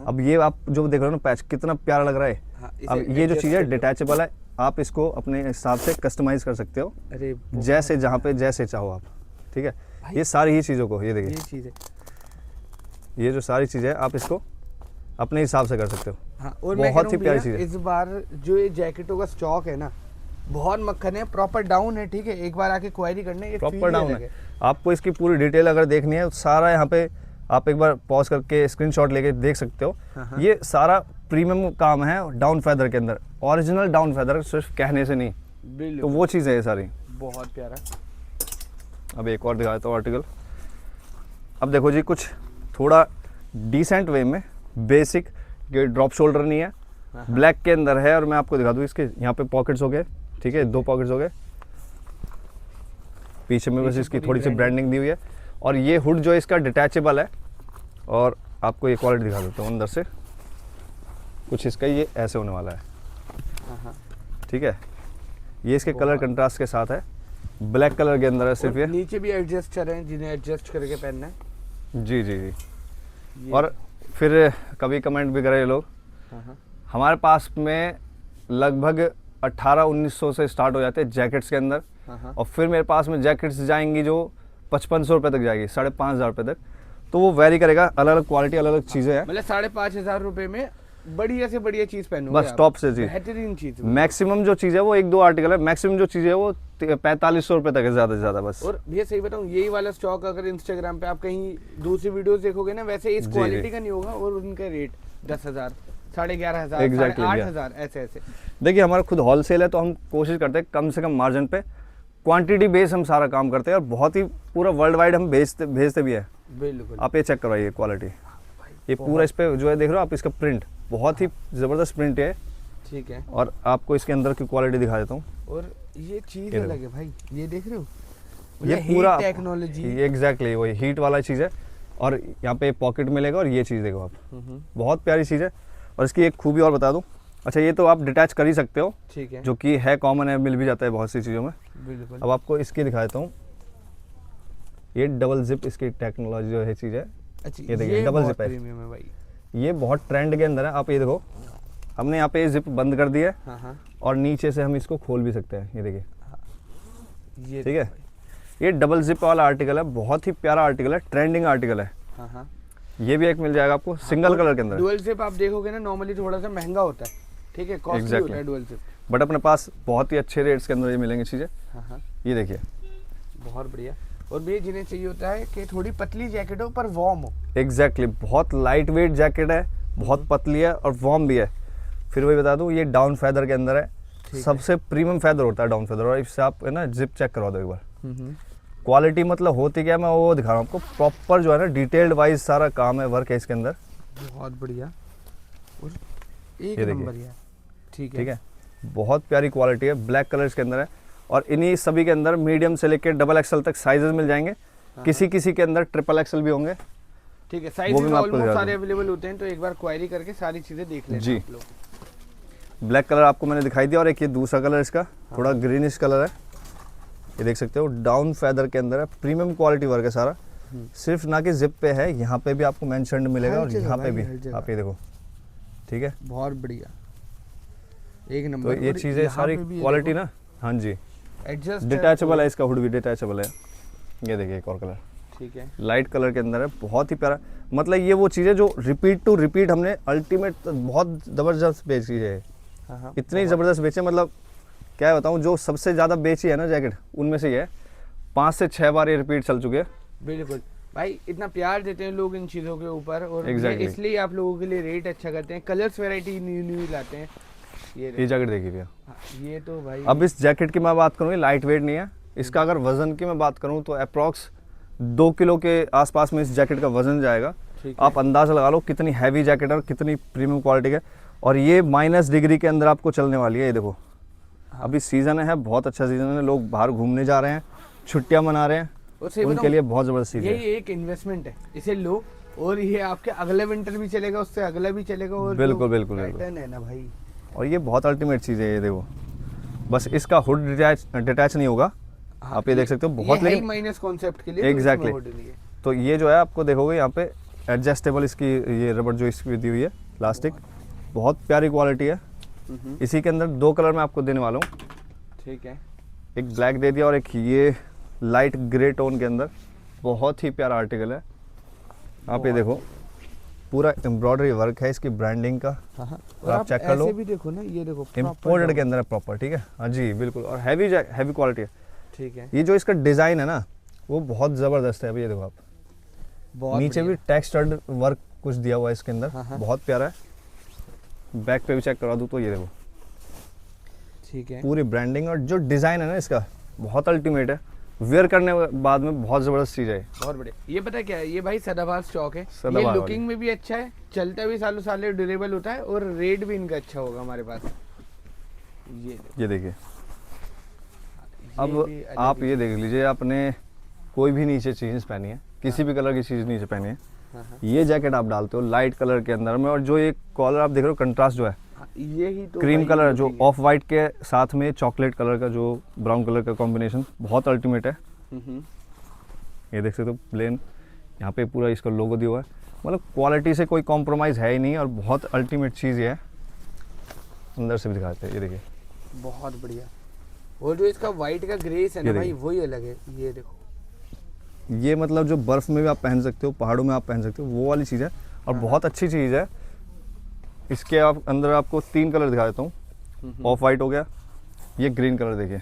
अब ये आप जो देख रहे हो ना पैच, कितना प्यारा लग रहा है। हाँ, इसे अब ये जो adjust चीज़ है कर लो। डिटैचेबल है, आप इसको अपने हिसाब से कस्टमाइज कर सकते हो, अरे जैसे जहाँ पे जैसे चाहो आप। ठीक है, ये सारी ही चीज़ों को, ये देखिए, ये चीज है। ये जो सारी चीज़ें हैं आप इसको अपने हिसाब से कर सकते हो। हाँ, और मैं बहुत कह ही रहा प्यारी हूँ चीज़ भैया, है। इस बार जो ये जैकेटों का स्टॉक है ना, बहुत मक्खन है, प्रॉपर डाउन है, ठीक है, एक बार आके क्वेरी करने, ये प्रॉपर feel डाउन अलग है। आपको इसकी पूरी डिटेल अगर देखनी है तो सारा यहाँ पे आप एक बार पॉज करके स्क्रीनशॉट लेके देख सकते हो। हाँ। ये सारा प्रीमियम काम है डाउन फेदर के अंदर, ओरिजिनल डाउन फेदर, सिर्फ कहने से नहीं। तो बिल्कुल वो चीज़ है ये सारी। बहुत प्यारा। अब एक और दिखा देता हूँ आर्टिकल। अब देखो जी, कुछ थोड़ा डिसेंट वे में, बेसिक, ये ड्रॉप शोल्डर नहीं है, ब्लैक के अंदर है। और मैं आपको दिखा दूँ, इसके यहाँ पे पॉकेट्स हो गए, ठीक है, 2 पॉकेट्स हो गए, पीछे में बस पीछे इसकी पूरी थोड़ी सी ब्रांडिंग दी हुई है। और ये हुड जो है इसका डिटैचेबल है। और आपको ये क्वालिटी दिखा देता हूँ अंदर से, कुछ इसका ये ऐसे होने वाला है, हाँ। ठीक है। ये इसके कलर कंट्रास्ट के साथ है, ब्लैक कलर के अंदर है सिर्फ और ये। नीचे भी एडजस्टर हैं जिन्हें एडजस्ट करके पहनना है। जी जी जी। ये- और फिर कभी कमेंट भी करे लोग, हाँ। हमारे पास में लगभग 1800-1900 से स्टार्ट हो जाते हैं जैकेट्स के अंदर। हाँ। और फिर मेरे पास में जैकेट्स जाएंगी जो 5500 रुपये तक जाएगी, 5500 रुपये तक। तो वो वेरी करेगा, अलग अलग क्वालिटी, अलग अलग चीज़ें हैं। मतलब 5,500 रुपए में बढ़िया से बढ़िया चीज पहनूंगे बस आप। टॉप से चीज़। बेहतरीन चीज। मैक्सिमम जो चीज़ है वो 1-2 आर्टिकल है, मैक्सिमम जो चीज़ है वो 4500 रुपये तक है, ज़्यादा से ज़्यादा बस। और भैया सही बताऊं, यही वाला स्टॉक अगर इंस्टाग्राम पे आप कहीं दूसरी वीडियोस देखोगे ना, वैसे इस जी, क्वालिटी जी। का नहीं होगा। और उनका रेट 10,000, 11,500, Exactly, 8,500 ऐसे। देखिए, हमारा खुद होलसेल है तो हम कोशिश करते हैं कम से कम मार्जिन पे, क्वांटिटी बेस हम सारा काम करते हैं। और बहुत ही पूरा वर्ल्ड वाइड हम भेजते भी है। बिल्कुल। आप ये चेक करवाइए क्वालिटी, ये पूरा इस पे जो है देख रहे हो आप, इसका प्रिंट बहुत ही ज़बरदस्त प्रिंट है। ठीक है। और आपको इसके अंदर की क्वालिटी दिखा देता हूँ। और ये चीज ये अलग है भाई, ये देख रहे हो, ये मतलब पूरा टेक्नोलॉजी। एग्जैक्टली वही हीट वाला चीज़ है। और यहाँ पे पॉकेट मिलेगा, और ये चीज़ देखो आप, बहुत प्यारी चीज़ है। और इसकी एक खूबी और बता दूँ, अच्छा ये तो आप डिटैच कर ही सकते हो, ठीक है, जो कि है कॉमन है, मिल भी जाता है बहुत सी चीज़ों में। बिल्कुल। अब आपको इसकी दिखा देता हूँ, ये डबल जिप इसकी टेक्नोलॉजी जो है चीज़ है। अच्छा, ये देखिए, डबल बहुत जिप है। प्रीमियम है भाई। ये बहुत ट्रेंड के अंदर है। आप ये देखो, हमने यहाँ पे जिप बंद कर दी है, हाँ। और नीचे से हम इसको खोल भी सकते हैं, ये देखिए, ये ठीक है। ये डबल जिप वाला आर्टिकल है, बहुत ही प्यारा आर्टिकल है, ट्रेंडिंग आर्टिकल है। हाँ। ये भी एक मिल जाएगा आपको सिंगल कलर के अंदर, डुअल जिप आप देखोगे ना, नॉर्मली थोड़ा सा महंगा होता है, ठीक है, कॉस्टली Exactly. होता है डुअल जिप। बट अपने पास बहुत ही अच्छे रेट्स के अंदर ये मिलेंगी चीज़ें। हाँ। ये देखिए, बहुत बढ़िया। और भी जिन्हें चाहिए होता है कि थोड़ी पतली जैकेट हो पर वार्म हो। एग्जैक्टली बहुत लाइट वेट जैकेट है, बहुत पतली है और वार्म भी है। फिर वही बता दूँ, ये डाउन फैदर के अंदर है, सबसे प्रीमियम फैदर होता है डाउन फैदर। और इससे आप है ना जिप चेक करवा दो एक बार। क्वालिटी मतलब होती क्या है, मैं वो दिखा रहा हूँ आपको। प्रॉपर जो है ना डिटेल्ड वाइज सारा काम है, वर्क है इसके अंदर। बहुत बढ़िया और एक ये देखिए। नंबर यार। ठीक है, ठीक है, बहुत प्यारी क्वालिटी है, ब्लैक कलर इसके अंदर है। और इन्हीं सभी के अंदर मीडियम से लेकर डबल एक्सल तक साइजेस मिल जाएंगे। किसी किसी के अंदर ट्रिपल एक्सल भी होंगे। ठीक है। वो साइज भी मैं आपको ऑलमोस्ट दिखा सारे दूं। अवेलेबल होते हैं, तो एक बार क्वेरी करके सारी चीजें देख लेना जी। आप लोग। ब्लैक कलर आपको मैंने दिखाई दिया। और एक ये दूसरा कलर इसका थोड़ा ग्रीनिश कलर है, ये देख सकते हो, डाउन फैदर के अंदर है, प्रीमियम क्वालिटी वर्क है सारा। सिर्फ ना कि जिप पे है, यहाँ पे भी आपको मेंशन्ड मिलेगा, हर और जगह यहाँ पे भाई, भी हर जगह। आप ये देखो, ठीक है। बहुत बढ़िया, एक तो नंबर। ये चीज़ें सारी क्वालिटी ना, हाँ जी, एडजस्ट डिटैचेबल है, इसका हुड भी डिटैचेबल है। ये देखिए एक और कलर, ठीक है। लाइट कलर के अंदर है, बहुत ही प्यारा। मतलब ये वो चीज़ है जो रिपीट टू रिपीट हमने अल्टीमेट बहुत ज़बरदस्त बेची है। हाँ। इतनी ज़बरदस्त बेची, मतलब क्या बताऊँ, जो सबसे ज़्यादा बेची है ना जैकेट, उनमें से ये है। 5 से 6 बार ये रिपीट चल चुके हैं। बिल्कुल भाई, इतना प्यार देते हैं लोग इन चीज़ों के ऊपर। और Exactly. इसलिए आप लोगों के लिए रेट अच्छा करते हैं, कलर्स वैरायटी न्यू लाते हैं। ये जैकेट देखिए भैया। हाँ, ये तो भाई अब इस जैकेट की मैं बात करूँ, ये लाइट वेट नहीं है। इसका अगर वजन की मैं बात करूँ तो अप्रॉक्स 2 किलो के आसपास में इस जैकेट का वजन जाएगा। ठीक है। आप अंदाज़ा लगा लो कितनी हैवी जैकेट है और कितनी प्रीमियम क्वालिटी है। और ये -डिग्री के अंदर आपको चलने वाली है। ये देखो, अभी सीज़न है, बहुत अच्छा सीज़न है, लोग बाहर घूमने जा रहे हैं, छुट्टियां मना रहे हैं, और सही उनके बताऊं, लिए बहुत ज़बरदस्त चीज़ ये है। एक इन्वेस्टमेंट है, इसे लो और ये आपके अगले विंटर भी चलेगा, उससे अगला भी चलेगा। और बिल्कुल, जो बिल्कुल, बिल्कुल। पैटर्न है ना भाई, और ये बहुत अल्टीमेट चीज़ है। ये देखो, बस इसका हुड डिटैच नहीं होगा। आप ये देख सकते हो, बहुत ये लेकिन माइनस कॉन्सेप्ट के लिए Exactly. तो इसमें होल्ड नहीं है। तो ये जो है आपको देखोगे यहाँ पे एडजस्टेबल इसकी ये रबड़ जो इसकी दी हुई है, प्लास्टिक, बहुत प्यारी क्वालिटी है। इसी के अंदर 2 कलर मैं आपको देने वाला हूँ। ठीक है। एक ब्लैक दे दिया और एक ये लाइट ग्रे टोन के अंदर, बहुत ही प्यारा आर्टिकल है। आप ये देखो, पूरा एम्ब्रॉयडरी वर्क है इसकी ब्रांडिंग का। और आप चेक कर लो, ऐसे भी देखो ना, ये देखो इम्पोर्टेड के अंदर है प्रॉपर, ठीक है। हाँ जी बिल्कुल, और हैवी क्वालिटी है। ठीक है, ये जो इसका डिज़ाइन है ना वो बहुत ज़बरदस्त है। अभी ये देखो आप, बहुत नीचे भी टेक्सचर्ड वर्क कुछ दिया हुआ है इसके अंदर, बहुत प्यारा है। बैक पे भी चेक करा दूँ तो ये देखो, ठीक है, पूरी ब्रांडिंग और जो डिज़ाइन है ना इसका बहुत अल्टीमेट है। वेयर करने के बाद में बहुत ज़बरदस्त चीज़ है। बहुत बढ़िया। ये पता क्या है, ये भाई सदाबहार स्टॉक है, ये सदाबहार लुकिंग में भी अच्छा है, चलता भी सालों साल, ड्यूरेबल होता है, और रेट भी इनका अच्छा होगा हमारे पास। ये देखिए, ये अब भी अलग आप ही ये देख लीजिए, आपने कोई भी नीचे चीज़ पहनी है, किसी भी कलर की चीज़ नीचे पहनी है, ये जैकेट आप डालते हो लाइट कलर के अंदर में, और जो ये कॉलर आप देख रहे हो कंट्रास्ट जो है, ये ही तो क्रीम भाई कलर जो looking है। ऑफ वाइट के साथ में चॉकलेट कलर का जो ब्राउन कलर का कॉम्बिनेशन बहुत अल्टीमेट है। ये देख सकते हो प्लेन, यहाँ पे पूरा इसका लोगो दिया हुआ है, मतलब क्वालिटी से कोई कॉम्प्रोमाइज़ है ही नहीं, और बहुत अल्टीमेट चीज़ ये है। अंदर से भी दिखाते हैं, ये देखिए बहुत बढ़िया। और जो इसका व्हाइट का ग्रेस है ना ये भाई, देखिए। वही अलग है। ये देखो, ये मतलब जो बर्फ़ में भी आप पहन सकते हो, पहाड़ों में आप पहन सकते हो, वो वाली चीज़ है, और बहुत अच्छी चीज़ है। इसके आप अंदर आपको 3 कलर दिखा देता हूँ। ऑफ वाइट हो गया, ये ग्रीन कलर देखिए,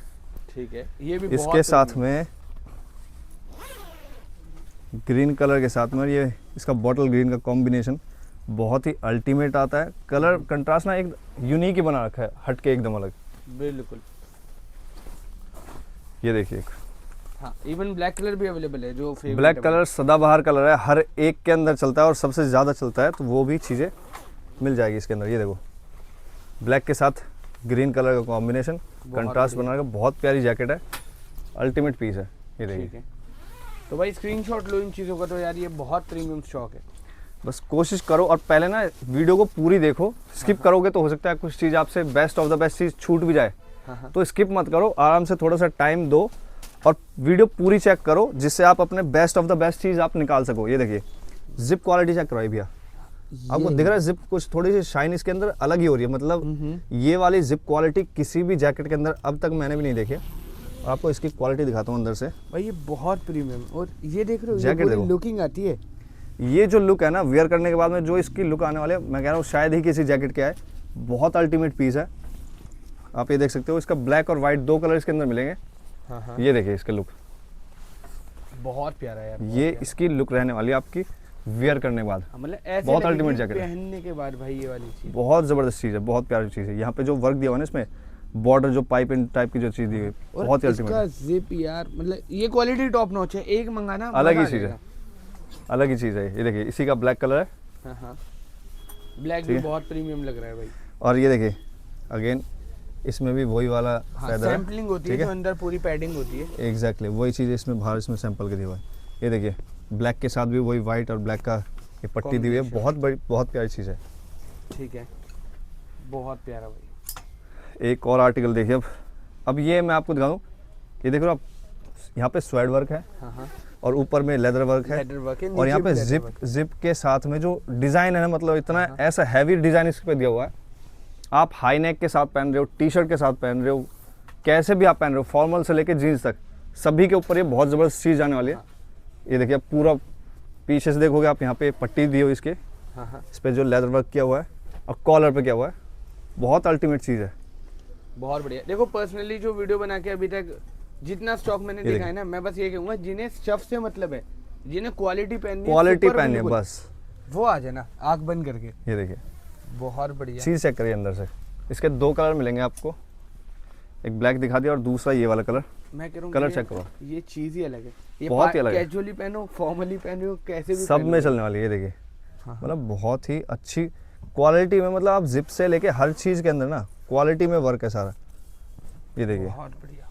ठीक है, ये भी इसके साथ में ग्रीन कलर के साथ में ये इसका बॉटल ग्रीन का कॉम्बिनेशन बहुत ही अल्टीमेट आता है। कलर कंट्रास्ट ना एक यूनिक ही बना रखा है, हट के एकदम अलग। बिल्कुल। ये देखिए, हाँ, इवन ब्लैक कलर भी अवेलेबल है, जो फेवरेट ब्लैक कलर सदाबहार कलर है, हर एक के अंदर चलता है और सबसे ज़्यादा चलता है, तो वो भी चीज़ें मिल जाएगी इसके अंदर। ये देखो, ब्लैक के साथ ग्रीन कलर का कॉम्बिनेशन, कंट्रास्ट बना रखा, बहुत प्यारी जैकेट है, अल्टीमेट पीस है। ये ठीक देखिए, है, तो भाई स्क्रीनशॉट लो इन चीज़ों का, तो यार ये बहुत प्रीमियम स्टॉक है। बस कोशिश करो, और पहले ना वीडियो को पूरी देखो। स्किप करोगे तो हो सकता है कुछ चीज़ आपसे बेस्ट ऑफ द बेस्ट चीज़ छूट भी जाए, तो स्किप मत करो, आराम से थोड़ा सा टाइम दो और वीडियो पूरी चेक करो, जिससे आप अपने बेस्ट ऑफ द बेस्ट चीज़ आप निकाल सको। ये देखिए, जिप क्वालिटी चेक करो भैया, आपको दिख रहा है जिप कुछ थोड़ी सी शाइन इसके अंदर अलग ही हो रही है, मतलब ये वाली जिप क्वालिटी किसी भी जैकेट के अंदर अब तक मैंने भी नहीं देखी। और आपको इसकी क्वालिटी दिखाता हूँ अंदर से, भाई ये बहुत प्रीमियम, और ये देख रहे हो, जैकेट देखो, लुकिंग आती है। ये जो लुक है ना वेयर करने के बाद में जो इसकी लुक आने वाले है, मैं कह रहा हूँ शायद ही किसी जैकेट के आए, बहुत अल्टीमेट पीस है। आप ये देख सकते हो, इसका ब्लैक और वाइट 2 कलर इसके अंदर मिलेंगे। ये देखिए इसका लुक, बहुत प्यारा है यार, ये इसकी लुक रहने वाली है आपकी वेयर करने के बाद, मतलब ऐसे बहुत लगेगी ultimate jacket है। पहनने के बाद भाई ये वाली चीज बहुत ज़बरदस्त चीज़ है, बहुत प्यारी चीज़ है। यहाँ पे जो वर्क दिया हुआ है ना, इसमें बॉर्डर जो पाइप इन टाइप की जो चीज़ दी हुई है, बहुत ही अल्टीमेट इसका है। जिप यार, मतलब ये क्वालिटी टॉप नॉच है, एक मंगाना अलग मजा ही आ चीज़ है, जाएगा। अलग ही चीज़ है। ये देखिए, इसी का ब्लैक कलर है, ब्लैक ठीक भी है। बहुत प्रीमियम लग रहा है भाई। और ये देखिए अगेन इसमें भी वही वाला फेदर है, सैम्पलिंग होती है, ठीक जो अंदर पूरी पैडिंग होती है। एग्जैक्टली वही चीज़ इसमें बाहर इसमें सैंपल के दिया हुआ है। ये देखिए, ब्लैक के साथ भी वही वाइट और ब्लैक का ये पट्टी दी हुई है, बहुत बड़ी बहुत प्यारी चीज़ है। ठीक है, बहुत प्यारा भाई। एक और आर्टिकल देखिए, अब ये मैं आपको दिखा दूँ, ये देखो आप, यहाँ पे स्वेड वर्क है और ऊपर में लेदर वर्क है, लेदर वर्क है, और यहाँ नीचे पे भी leather work जिप के साथ में जो डिज़ाइन है ना, मतलब इतना ऐसा हैवी डिज़ाइन इस पे दिया हुआ है। आप हाई नेक के साथ पहन रहे हो, टी शर्ट के साथ पहन रहे हो, कैसे भी आप पहन रहे हो, फॉर्मल से लेके जीन्स तक, सभी के ऊपर ये बहुत ज़बरदस्त चीज़ आने वाली है। ये देखिए, पूरा पीछे से देखोगे आप, यहाँ पे पट्टी दी हुई इसके, इस पर जो लेदर वर्क किया हुआ है और कॉलर पे किया हुआ है, बहुत अल्टीमेट चीज़ है। बहुत बढ़िया। देखो पर्सनली जो वीडियो बना के अभी तक जितना स्टॉक मैंने ये देखा है ना, मैं बस ये कहूंगा, जिन्हें स्टफ से मतलब है, जिन्हें क्वालिटी पहननी है, क्वालिटी super पहनी है बिल्कुल, बस, वो आ जाए ना आंख बंद करके। ये देखिए बहुत बढ़िया। चीज़ चेक करिए अंदर से। इसके 2 कलर मिलेंगे आपको, एक ब्लैक दिखा दिया और दूसरा ये वाला कलर। मैं कह रहा हूँ कलर कि चेक करो, ये चीज ही अलग है, ये बहुत ही अलग है। कैजुअली पहनो, फॉर्मली पहनो, कैसे भी सब पहनो। में चलने वाली है। ये देखिए, मतलब बहुत ही अच्छी क्वालिटी में, मतलब आप जिप से लेके हर चीज़ के अंदर ना क्वालिटी में वर्क है सारा। ये देखिए, बहुत बढ़िया।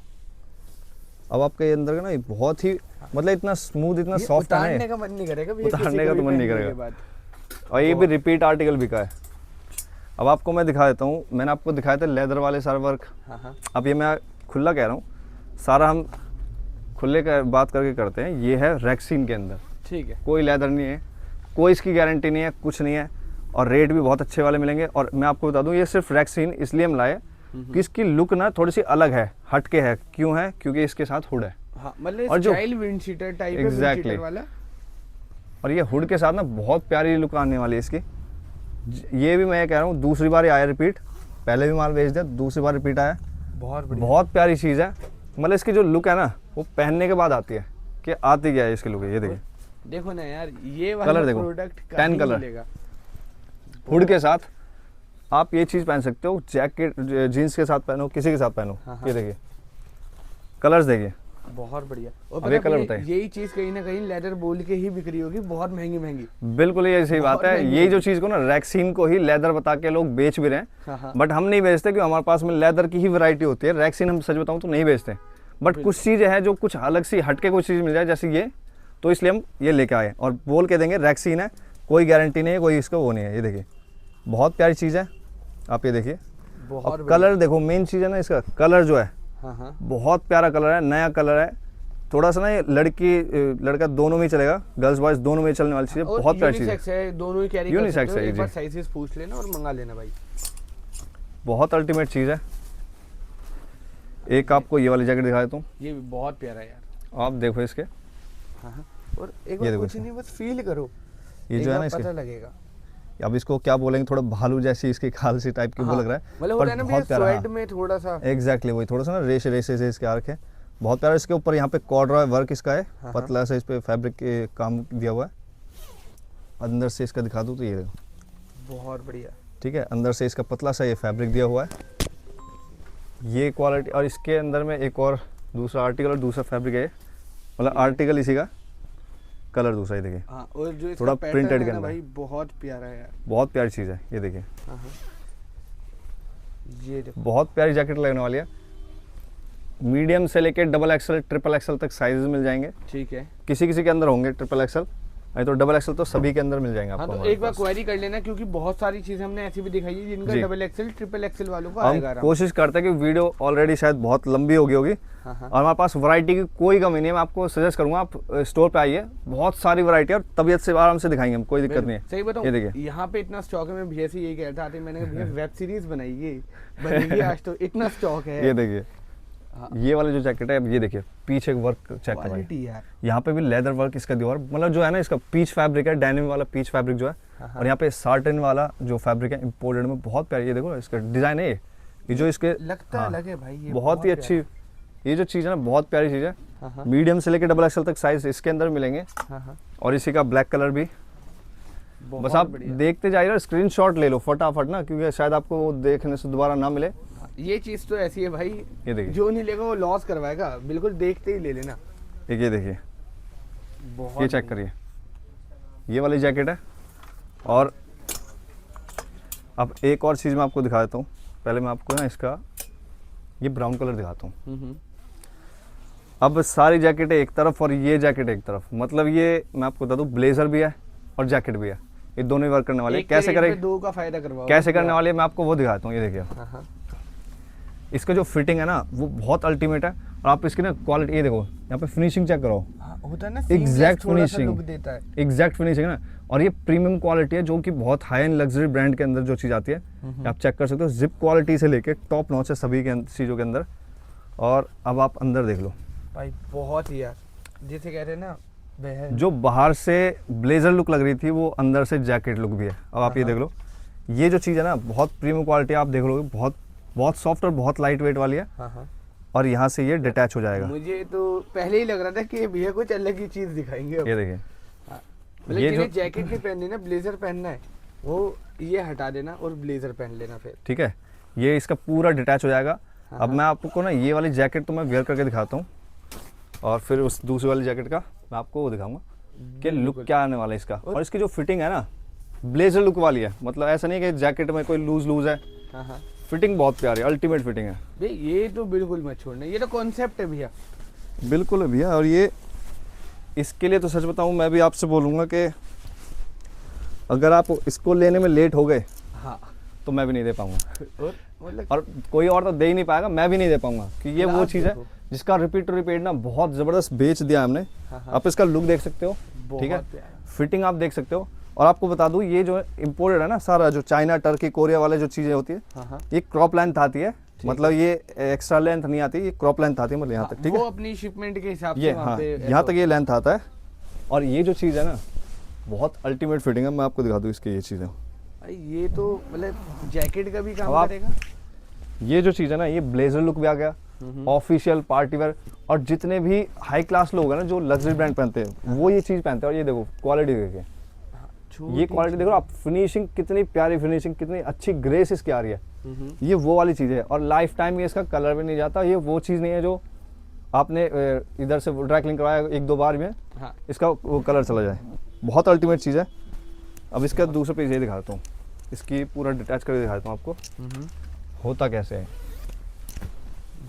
अब आपके अंदर का ना ये बहुत ही, मतलब इतना स्मूथ, इतना ये सॉफ्ट है उतारने ना, का मन नहीं करेगा भैया, उतारने किसी का को तो भी मन नहीं पहनने करेगा। के बाद। और ये भी रिपीट आर्टिकल बिका है। अब आपको मैं दिखा देता हूँ, मैंने आपको दिखाया था लेदर वाले सारे वर्क, अब ये मैं खुला कह रहा हूँ, सारा हम खुले का बात करके करते हैं। ये है रैक्सीन के अंदर, ठीक है, कोई लेदर नहीं है, कोई इसकी गारंटी नहीं है, कुछ नहीं है, और रेट भी बहुत अच्छे वाले मिलेंगे। और मैं आपको बता दूं, ये सिर्फ रैक्सीन इसलिए हम लाए कि इसकी लुक ना थोड़ी सी अलग है, हटके है। क्यों है? क्योंकि इसके साथ हुड है। हाँ, मतलब और जो- स्टाइल विंड शीटर टाइप है, Exactly. विंड शीटर वाला। और ये हुड के साथ ना बहुत प्यारी लुक आने वाली है इसकी। ये भी मैं कह रहा हूँ दूसरी बार ही आया रिपीट, पहले भी माल बेच दिया, दूसरी बार रिपीट आया। बहुत प्यारी चीज़ है, मतलब इसकी जो लुक है ना वो पहनने के बाद आती है कि आती क्या है इसकी लुक है। ये देखिए, देखो ना यार, ये वाला कलर देखो, प्रोडक्ट 10 कलर हुड के साथ। आप ये चीज़ पहन सकते हो, जैकेट जीन्स के साथ पहनो, किसी के साथ पहनो। ये देखिए कलर्स देखिए, बहुत बढ़िया। और अब ये पता कलर है, बताइए। यही चीज कहीं ना कहीं लेदर बोल के ही बिक्री होगी, बहुत महंगी महंगी। बिल्कुल ये सही बात है। यही जो चीज़ को ना रैक्सीन को ही लेदर बता के लोग बेच भी रहे हैं, बट हम नहीं बेचते क्योंकि हमारे पास में लेदर की ही वैरायटी होती है। रैक्सीन हम सच बताऊं तो नहीं बेचते, बट कुछ चीज़ें हैं जो कुछ अलग सी हटके कुछ चीज़ मिल जाए जैसे ये, तो इसलिए हम ये लेके आए और बोल के देंगे रैक्सीन है, कोई गारंटी नहीं है, कोई इसका वो नहीं है। ये देखिए बहुत प्यारी चीज़ है, आप ये देखिए। बहुत कलर देखो, मेन चीज़ है ना इसका कलर जो है, बहुत प्यारा कलर है, नया कलर है। थोड़ा सा ना ये लड़की लड़का दोनों में ही चलेगा, गर्ल्स बॉयज दोनों में चलने वाली चीज़ है, बहुत प्यारी चीज़ है। दोनों ही कैरी यूनिसेक्स कर सकते हो, है एक जी। बार साइजेस पूछ लेना और मंगा लेना भाई। बहुत अल्टीमेट चीज़ है। एक आपको ये वाली जैकेट दिखा देता हूँ, ये भी बहुत प्यारा है यार। आप देखो इसके, और एक ये बार देखो कुछ इसमें। नहीं, बस फील करो, ये एक जो है बार ना इसके, पता लगेगा। अब इसको क्या बोलेंगे, थोड़ा भालू जैसी इसकी खाल सी टाइप की वो लग रहा है, मतलब होता है ना भैया स्वेड में थोड़ा सा। एग्जैक्टली वही, थोड़ा सा ना रेशे रेशे से इसके आर्क है, बहुत प्यारा। इसके ऊपर यहाँ पे कॉर्डरॉय वर्क इसका है, पतला सा इस पे फैब्रिक के काम दिया हुआ है। अंदर से इसका दिखा दूँ तो ये देखो, बहुत बढ़िया। ठीक है, अंदर से इसका पतला सा ये फैब्रिक दिया हुआ है, ये क्वालिटी। और इसके अंदर में एक और दूसरा आर्टिकल और दूसरा फैब्रिक है, मतलब आर्टिकल इसी का, कलर दूसरा। ये देखिए और जो थोड़ा प्रिंटेड है के ना अंदर भाई, बहुत प्यारा है यार, बहुत प्यारी चीज़ है। ये देखिए ये देखो बहुत प्यारी जैकेट लगने वाली है। मीडियम से लेके डबल एक्सल ट्रिपल एक्सल तक साइजेस मिल जाएंगे। ठीक है। किसी किसी के अंदर होंगे ट्रिपल एक्सल, नहीं तो डबल एक्सल तो सभी के अंदर मिल जाएंगे आपको। हाँ, तो हमारे एक बार पास। क्वेरी कर लेना, क्योंकि बहुत सारी चीजें हमने ऐसी भी दिखाई है जिनका जी। डबल एक्सेल ट्रिपल एक्सेल वालों को हम आएगा आराम। कोशिश करते हैं कि वीडियो ऑलरेडी शायद बहुत लंबी हो गई होगी, और हमारे पास वैरायटी की कोई कमी नहीं है। मैं आपको सजेस्ट करूंगा आप स्टोर पे आइए, बहुत सारी वैरायटी है और तबीयत से आराम से दिखाएंगे हम, कोई दिक्कत नहीं है। सही बताऊं, ये देखिए यहाँ पे इतना स्टॉक है, मैं भैया से यही कह रहा था, मैंने कहा भैया वेब सीरीज बनाइए, बनेगी आज तो, इतना स्टॉक है। ये देखिए ये वाला जो जैकेट है, अब ये देखिए पीछे वर्क चेक करें, क्वालिटी यार, यहाँ पे भी लेदर वर्क इसका दिया हुआ है। मतलब जो है ना इसका पीच फैब्रिक है, डेनिम वाला पीच फैब्रिक जो है, और यहाँ पे सार्टन वाला जो फैब्रिक है इम्पोर्टेड में, बहुत प्यारी। ये देखो इसका डिजाइन है, ये जो इसके लगता है लगे भाई, ये बहुत ही अच्छी, ये जो चीज़ है ना बहुत प्यारी चीज़ है। मीडियम से लेकर डबल एक्सल तक साइज इसके अंदर मिलेंगे, और इसी का ब्लैक कलर भी। बस आप देखते जाइए, स्क्रीनशॉट ले लो फटाफट ना, क्योंकि शायद आपको वो देखने से दोबारा ना मिले। ये चीज तो ऐसी है भाई, ये देखिए जो नहीं लेगा वो लॉस करवाएगा, बिल्कुल देखते ही ले लेना। एक ये देखिए, बहुत ये चेक करिए, ये वाली जैकेट है। और अब एक और चीज़ मैं आपको दिखा देता हूँ, पहले मैं आपको ना इसका ये ब्राउन कलर दिखाता हूँ। अब सारी जैकेट एक तरफ और ये जैकेट एक तरफ, मतलब ये मैं आपको बता दूँ ब्लेजर भी है और जैकेट भी है, ये दोनों ही वर्क करने वाले हैं। कैसे करेंगे, दो का फायदा करवाओ, कैसे करने वाले मैं आपको वो दिखाता हूँ। ये देखिए इसका जो फिटिंग है ना वो बहुत अल्टीमेट है, और आप इसकी ना क्वालिटी ये देखो, यहाँ पे फिनिशिंग चेक करो, होता है ना एग्जैक्ट लुक फिनिशिंग, देता है। एग्जैक्ट फिनिशिंग है ना, और ये प्रीमियम क्वालिटी है जो कि बहुत हाई एंड लग्जरी ब्रांड के अंदर जो चीज़ आती है, आप चेक कर सकते हो। जिप क्वालिटी से लेके टॉप नॉच है सभी के चीज़ों के अंदर। और अब आप अंदर देख लो भाई, बहुत ही यार, जैसे कहते हैं ना, जो बाहर से ब्लेजर लुक लग रही थी वो अंदर से जैकेट लुक भी है। अब आप ये देख लो, ये जो चीज़ है ना बहुत प्रीमियम क्वालिटी, आप देख लोगे बहुत बहुत सॉफ्ट और बहुत लाइट वेट वाली है। और यहाँ से ये डिटैच हो जाएगा। मुझे तो पहले ही लग रहा था कि भैया कुछ अलग ही चीज दिखाएंगे। ये देखिए मतलब ये जिन्हें जैकेट नहीं पहननी ना, ब्लेजर पहनना है, वो ये हटा देना और ब्लेजर पहन लेना फिर। ठीक है, ये इसका पूरा डिटैच हो जाएगा। अब मैं आपको ना ये वाली जैकेट तो मैं वेयर करके दिखाता हूँ, और फिर उस दूसरी वाली जैकेट का मैं आपको वो दिखाऊंगा कि लुक क्या आने वाला है इसका। और इसकी जो फिटिंग है ना ब्लेजर लुक वाली है, मतलब ऐसा नहीं कि जैकेट में कोई लूज है। फिटिंग बहुत प्यारी, अल्टीमेट फिटिंग है भाई, ये तो बिल्कुल मत छोड़ना, ये तो कॉन्सेप्ट है भैया। बिल्कुल है भैया। और ये इसके लिए तो सच बताऊं, मैं भी आपसे बोलूँगा कि अगर आप इसको लेने में लेट हो गए तो मैं भी नहीं दे पाऊंगा, और कोई और तो दे ही नहीं पाएगा, मैं भी नहीं दे पाऊंगा, कि ये वो चीज़ है जिसका रिपीट टू रिपीट ना बहुत ज़बरदस्त बेच दिया हमने। आप इसका लुक देख सकते हो, ठीक है, फिटिंग आप देख सकते हो। और आपको बता दूं ये जो इम्पोर्टेड है ना सारा, जो चाइना टर्की कोरिया वाले जो चीज़ें होती है, ये क्रॉप लेंथ आती है, मतलब ये एक्स्ट्रा लेंथ नहीं आती, ये क्रॉप लेंथ आती है, मतलब यहाँ तक। ठीक है, वो अपनी शिपमेंट के हिसाब ये से हाँ यहाँ तक ये लेंथ आता है। और ये जो चीज़ है ना बहुत अल्टीमेट फिटिंग है। मैं आपको दिखा दूँ इसकी ये चीज़ें। भाई ये तो मतलब जैकेट का भी अब काम आप- करेगा। ये जो चीज़ है ना, ये ब्लेजर लुक भी आ गया, ऑफिशियल पार्टी वेयर, और जितने भी हाई क्लास लोग हैं ना जो लग्जरी ब्रांड पहनते हैं वो ये चीज़ पहनते हैं। और ये देखो क्वालिटी देखिए, ये क्वालिटी देखो आप, फिनिशिंग कितनी प्यारी, फिनिशिंग कितनी अच्छी, ग्रेस इसकी आ रही है। ये वो वाली चीज़ है, और लाइफ टाइम ये इसका कलर भी नहीं जाता। ये वो चीज़ नहीं है जो आपने इधर से ड्राई क्लीन करवाया 1-2 बार में हाँ इसका वो कलर चला जाए। बहुत अल्टीमेट चीज़ है। अब इसका दूसरा पेज ये दिखाता हूँ, इसकी पूरा डिटैच करके दिखाता हूँ आपको होता कैसे है।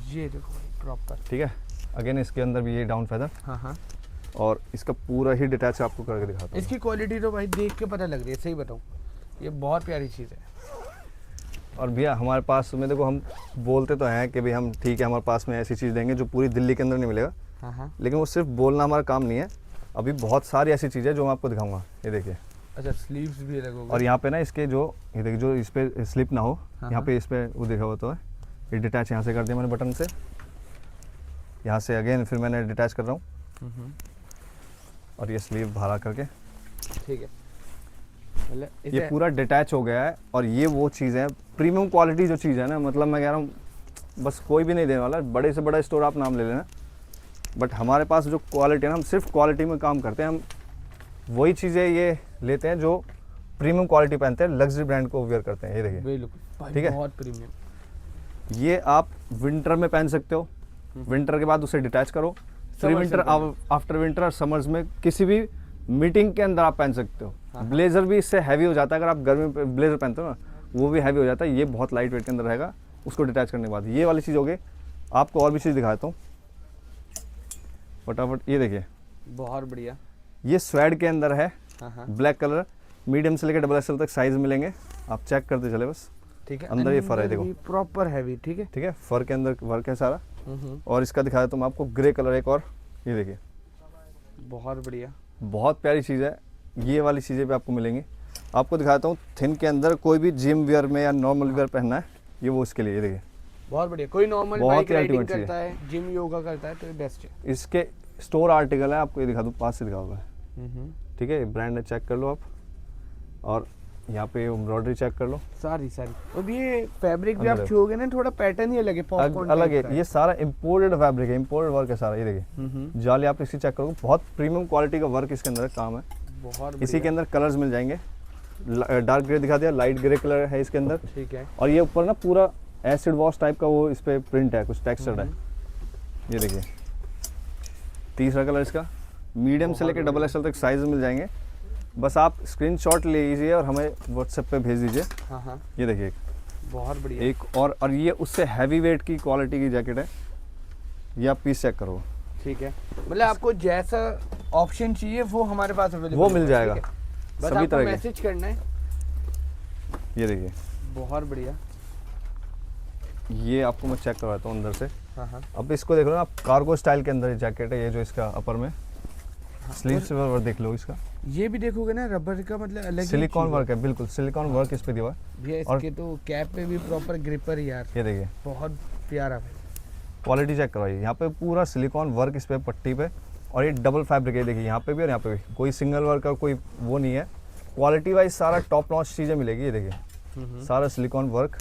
ये देखो प्रॉपर। ठीक है, अगेन इसके अंदर भी ये डाउन फेदर, हाँ और इसका पूरा ही डिटैच आपको करके दिखाता हूँ। इसकी क्वालिटी तो भाई देख के पता लग रही है, सही बताऊँ ये बहुत प्यारी चीज़ है। और भैया हमारे पास में देखो, हम बोलते तो हैं कि भाई हम ठीक है हमारे पास में ऐसी चीज़ देंगे जो पूरी दिल्ली के अंदर नहीं मिलेगा, हाँ लेकिन वो सिर्फ बोलना हमारा काम नहीं है। अभी बहुत सारी ऐसी चीज़ें जो मैं आपको दिखाऊंगा। ये देखिए, अच्छा स्लीव्स भी अलग होगा। और यहाँ पे ना इसके जो ये देखिए, जो इस पे स्लिप ना हो, हाँ, यहाँ पे इस पे वो देखा हुआ तो है, ये डिटैच यहाँ से कर दिया मैंने बटन से, यहाँ से अगेन फिर मैंने डिटैच कर रहा हूँ, और ये स्लीव बाहर करके ठीक है, मतलब ये पूरा डिटैच हो गया है। और ये वो चीज़ है, प्रीमियम क्वालिटी जो चीज़ है ना, मतलब मैं कह रहा हूँ बस कोई भी नहीं देने वाला। बड़े से बड़ा स्टोर आप नाम ले लेना, बट हमारे पास जो क्वालिटी है ना, हम सिर्फ क्वालिटी में काम करते हैं। हम वही चीज़ें ये लेते हैं जो प्रीमियम क्वालिटी पहनते हैं, लग्जरी ब्रांड को वेयर करते हैं। ये देखिए, बिल्कुल ठीक है? बहुत प्रीमियम। ये आप विंटर में पहन सकते हो, विंटर के बाद उसे डिटैच करो, फिर Summer विंटर, से आफ्टर विंटर और समर्स में किसी भी मीटिंग के अंदर आप पहन सकते हो। ब्लेजर भी इससे हैवी हो जाता है, अगर आप गर्मी में ब्लेजर पहनते हो ना वो भी हैवी हो जाता है। ये बहुत लाइट वेट के अंदर रहेगा उसको डिटैच करने के बाद। ये वाली चीज़ हो गई। आपको और भी चीज़ दिखाता हूँ फटाफट। ये देखिए, बहुत बढ़िया। ये स्वेड के अंदर है, हाँ ब्लैक कलर, मीडियम से लेकर डबल एक्सएल तक साइज मिलेंगे, आप चेक करते चले बस। ठीक है, अंदर ये फर है, देखो। Proper heavy. ठीक है, ठीक है, फर के अंदर वर्क है सारा। और इसका दिखा देता हूँ मैं आपको, ग्रे कलर एक और, ये देखिए बहुत बढ़िया। बहुत प्यारी चीज़ है। ये वाली चीज़ें भी आपको मिलेंगी। आपको दिखाता हूँ थिन के अंदर, कोई भी जिम वेयर में या नॉर्मल वेयर पहनना है, ये वो इसके लिए। ये देखिए बहुत बढ़िया। कोई नॉर्मल बहुत बाइक ही राइडिंग ultimate चीज़ करता है, जिम योगा करता है तो ये बेस्ट है। इसके स्टोर आर्टिकल है, आपको ये दिखा दूँ, पास से दिखाऊंगा। ठीक है, ब्रांड चेक कर लो आप, और यहाँ पे एम्ब्रॉयडरी चेक कर लो, सारी और ये फैब्रिक भी आप अंदर। छूओगे ना, थोड़ा पैटर्न ही अलग है, पॉपकॉर्न अलग है। ये सारा इम्पोर्टेड फैब्रिक है, इम्पोर्टेड वर्क है सारा। ये देखिए जाली, आप इसकी चेक करोगे, बहुत प्रीमियम क्वालिटी का वर्क इसके अंदर काम है। बहुत इसी के अंदर कलर्स मिल जाएंगे, डार्क ग्रे दिखा दिया, लाइट ग्रे कलर है इसके अंदर, ठीक है। और ये ऊपर ना पूरा एसिड वॉश टाइप का वो इस पे प्रिंट है, कुछ टेक्सचर है। ये देखिए तीसरा कलर इसका, मीडियम से लेकर डबल एक्सएल तक साइज मिल जाएंगे। बस आप स्क्रीनशॉट ले लीजिए और हमें व्हाट्सएप पे भेज दीजिए। हाँ ये देखिए बहुत बढ़िया। एक और ये उससे हैवी वेट की क्वालिटी की जैकेट है। ये आप पीस चेक करो, ठीक है, मतलब आपको जैसा ऑप्शन चाहिए वो हमारे पास अवेलेबल वो मिल जाएगा, बस सभी आपको तरह के। मैसेज करना है। ये देखिए, बहुत बढ़िया। ये आपको मैं चेक करवाता हूँ अंदर से। हाँ अब इसको देख लो ना आप, कार्गो स्टाइल के अंदर ये जैकेट है। ये जो इसका अपर में स्लीव से वर्क देख लो इसका, ये भी देखोगे ना, रबर का मतलब अलग ही सिलिकॉन चीज़ है। वर्क है, बिल्कुल सिलिकॉन वर्क इस पे दिया हुआ है। भैया और- इसके तो कैप पे भी प्रॉपर ग्रिपर यार, ये देखिए बहुत प्यारा भाई। क्वालिटी चेक करवाइए, यहाँ पे पूरा सिलिकॉन वर्क इस पे पट्टी पे, और ये डबल फैब्रिक है। देखिए यहाँ पे भी और यहाँ पे भी, कोई सिंगल वर्क का कोई वो नहीं है। क्वालिटी वाइज सारा टॉप नॉच चीज़ें मिलेगी। ये देखिए सारा सिलिकॉन वर्क,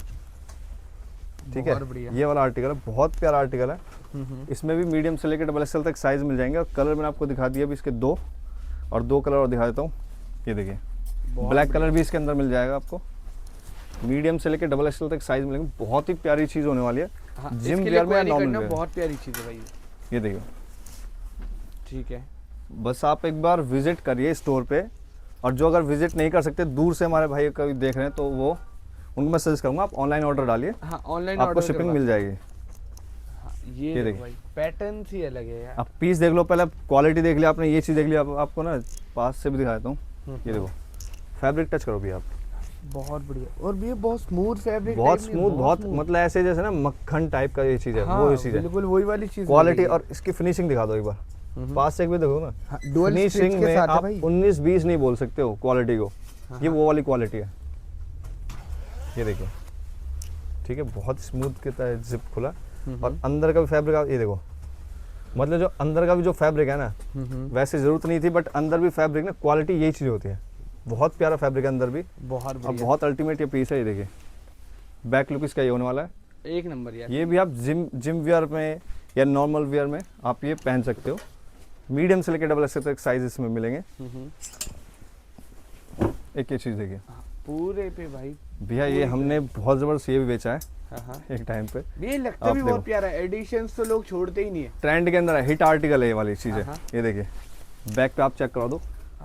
ठीक बहुत है। बढ़िया। ये वाला आर्टिकल है, बहुत प्यारा आर्टिकल है। इसमें भी मीडियम से लेकर डबल एक्सएल तक साइज मिल जाएंगे। और कलर मैंने आपको दिखा दिया अभी इसके दो, और दो कलर और दिखा देता हूँ। ये देखिए ब्लैक कलर भी इसके अंदर मिल जाएगा आपको। मीडियम से लेकर डबल एक्सएल तक साइज मिलेंगे। बहुत ही प्यारी चीज़ होने वाली है, हाँ, जिम इसके लिए वेयर में या query नॉर्मल करना वेयर। बहुत प्यारी चीज़ है भाई। ये देखिए, ठीक है, बस आप एक बार विजिट करिए स्टोर पे। और जो अगर विजिट नहीं कर सकते, दूर से हमारे भाई कभी देख रहे हैं, तो वो उनको मैं सजेस्ट करूँगा आप ऑनलाइन ऑर्डर डालिए, हाँ ऑनलाइन आपको शिपिंग मिल जाएगी। ये ये देखो देखिए। भाई, पैटर्न ही अलग है यार। आप पीस देख लो पहले, क्वालिटी देख लिया आपने, ये चीज़ देख लिया। आपको ना पास से भी दिखा देता हूँ। ये देखो फैब्रिक टच करो भी आप, बहुत बढ़िया। और भी ये बहुत स्मूथ फैब्रिक, बहुत स्मूथ, बहुत मतलब ऐसे जैसे ना मक्खन टाइप का ये चीज़ है, हाँ, वो चीज़ है। बिल्कुल वही वाली चीज़ क्वालिटी और इसकी फिनिशिंग दिखा दो एक बार, पास से एक भी देखो ना। डुअल फिनिशिंग के में साथ है आप भाई। 19-20 नहीं बोल सकते हो क्वालिटी को। ये वो वाली क्वालिटी है। ये देखिए, ठीक है, बहुत स्मूथ के तरह जिप खुला, और अंदर का भी फैब्रिक ये देखो, मतलब जो अंदर का भी जो फैब्रिक है ना, वैसे ज़रूरत नहीं थी, बट अंदर भी फैब्रिक ना क्वालिटी यही चीज़ होती है। बहुत प्यारा फैब्रिक है अंदर भी, बहुत और बढ़िया, बहुत अल्टीमेट ये पीस है। ये देखिए बैक लुक इसका ये होने वाला है। एक नंबर यार। ये भी आप जिम वियर में या नॉर्मल वियर में आप ये पहन सकते हो। मीडियम से लेकर डबल एक्सेल तक साइज इसमें मिलेंगे। एक ये चीज़ देखिए पूरे पे भाई भैया, ये हमने बहुत ज़बरदस्त ये भी बेचा है हाँ। एक टाइम पे। ये लगता आप भी देखो। बहुत प्यारा है, एडिशंस तो लोग छोड़ते ही नहीं है। ट्रेंड के अंदर है, हिट आर्टिकल है ये वाली चीज़ है। ये देखिए बैक पे आप चेक करा दो,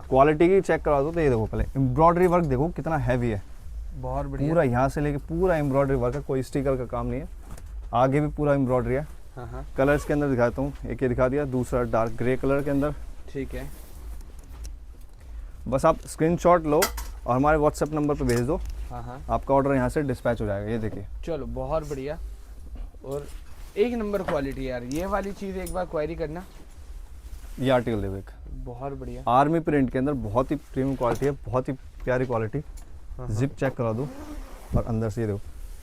क्वालिटी की चेक करा दो। तो ये देखो पहले एम्ब्रॉयडरी वर्क देखो कितना हैवी है, बहुत बढ़िया। पूरा यहाँ से लेके पूरा एम्ब्रॉयडरी वर्क है, कोई स्टिकर का काम नहीं है। आगे भी पूरा एम्ब्रॉयडरी है। हाँ कलर्स के अंदर दिखाता हूँ, एक ये दिखा दिया, दूसरा डार्क ग्रे कलर के अंदर। ठीक है। बस आप स्क्रीनशॉट लो और हमारे व्हाट्सएप नंबर पे भेज दो, हाँ आपका ऑर्डर यहाँ से डिस्पैच हो जाएगा। ये देखिए चलो बहुत बढ़िया और एक नंबर क्वालिटी यार। ये वाली चीज़ एक बार क्वेरी करना। ये आर्टिकल देखो, एक बहुत बढ़िया। आर्मी प्रिंट के अंदर बहुत ही प्रीमियम क्वालिटी है, बहुत ही प्यारी क्वालिटी। जिप चेक करा दो और अंदर से ये देखो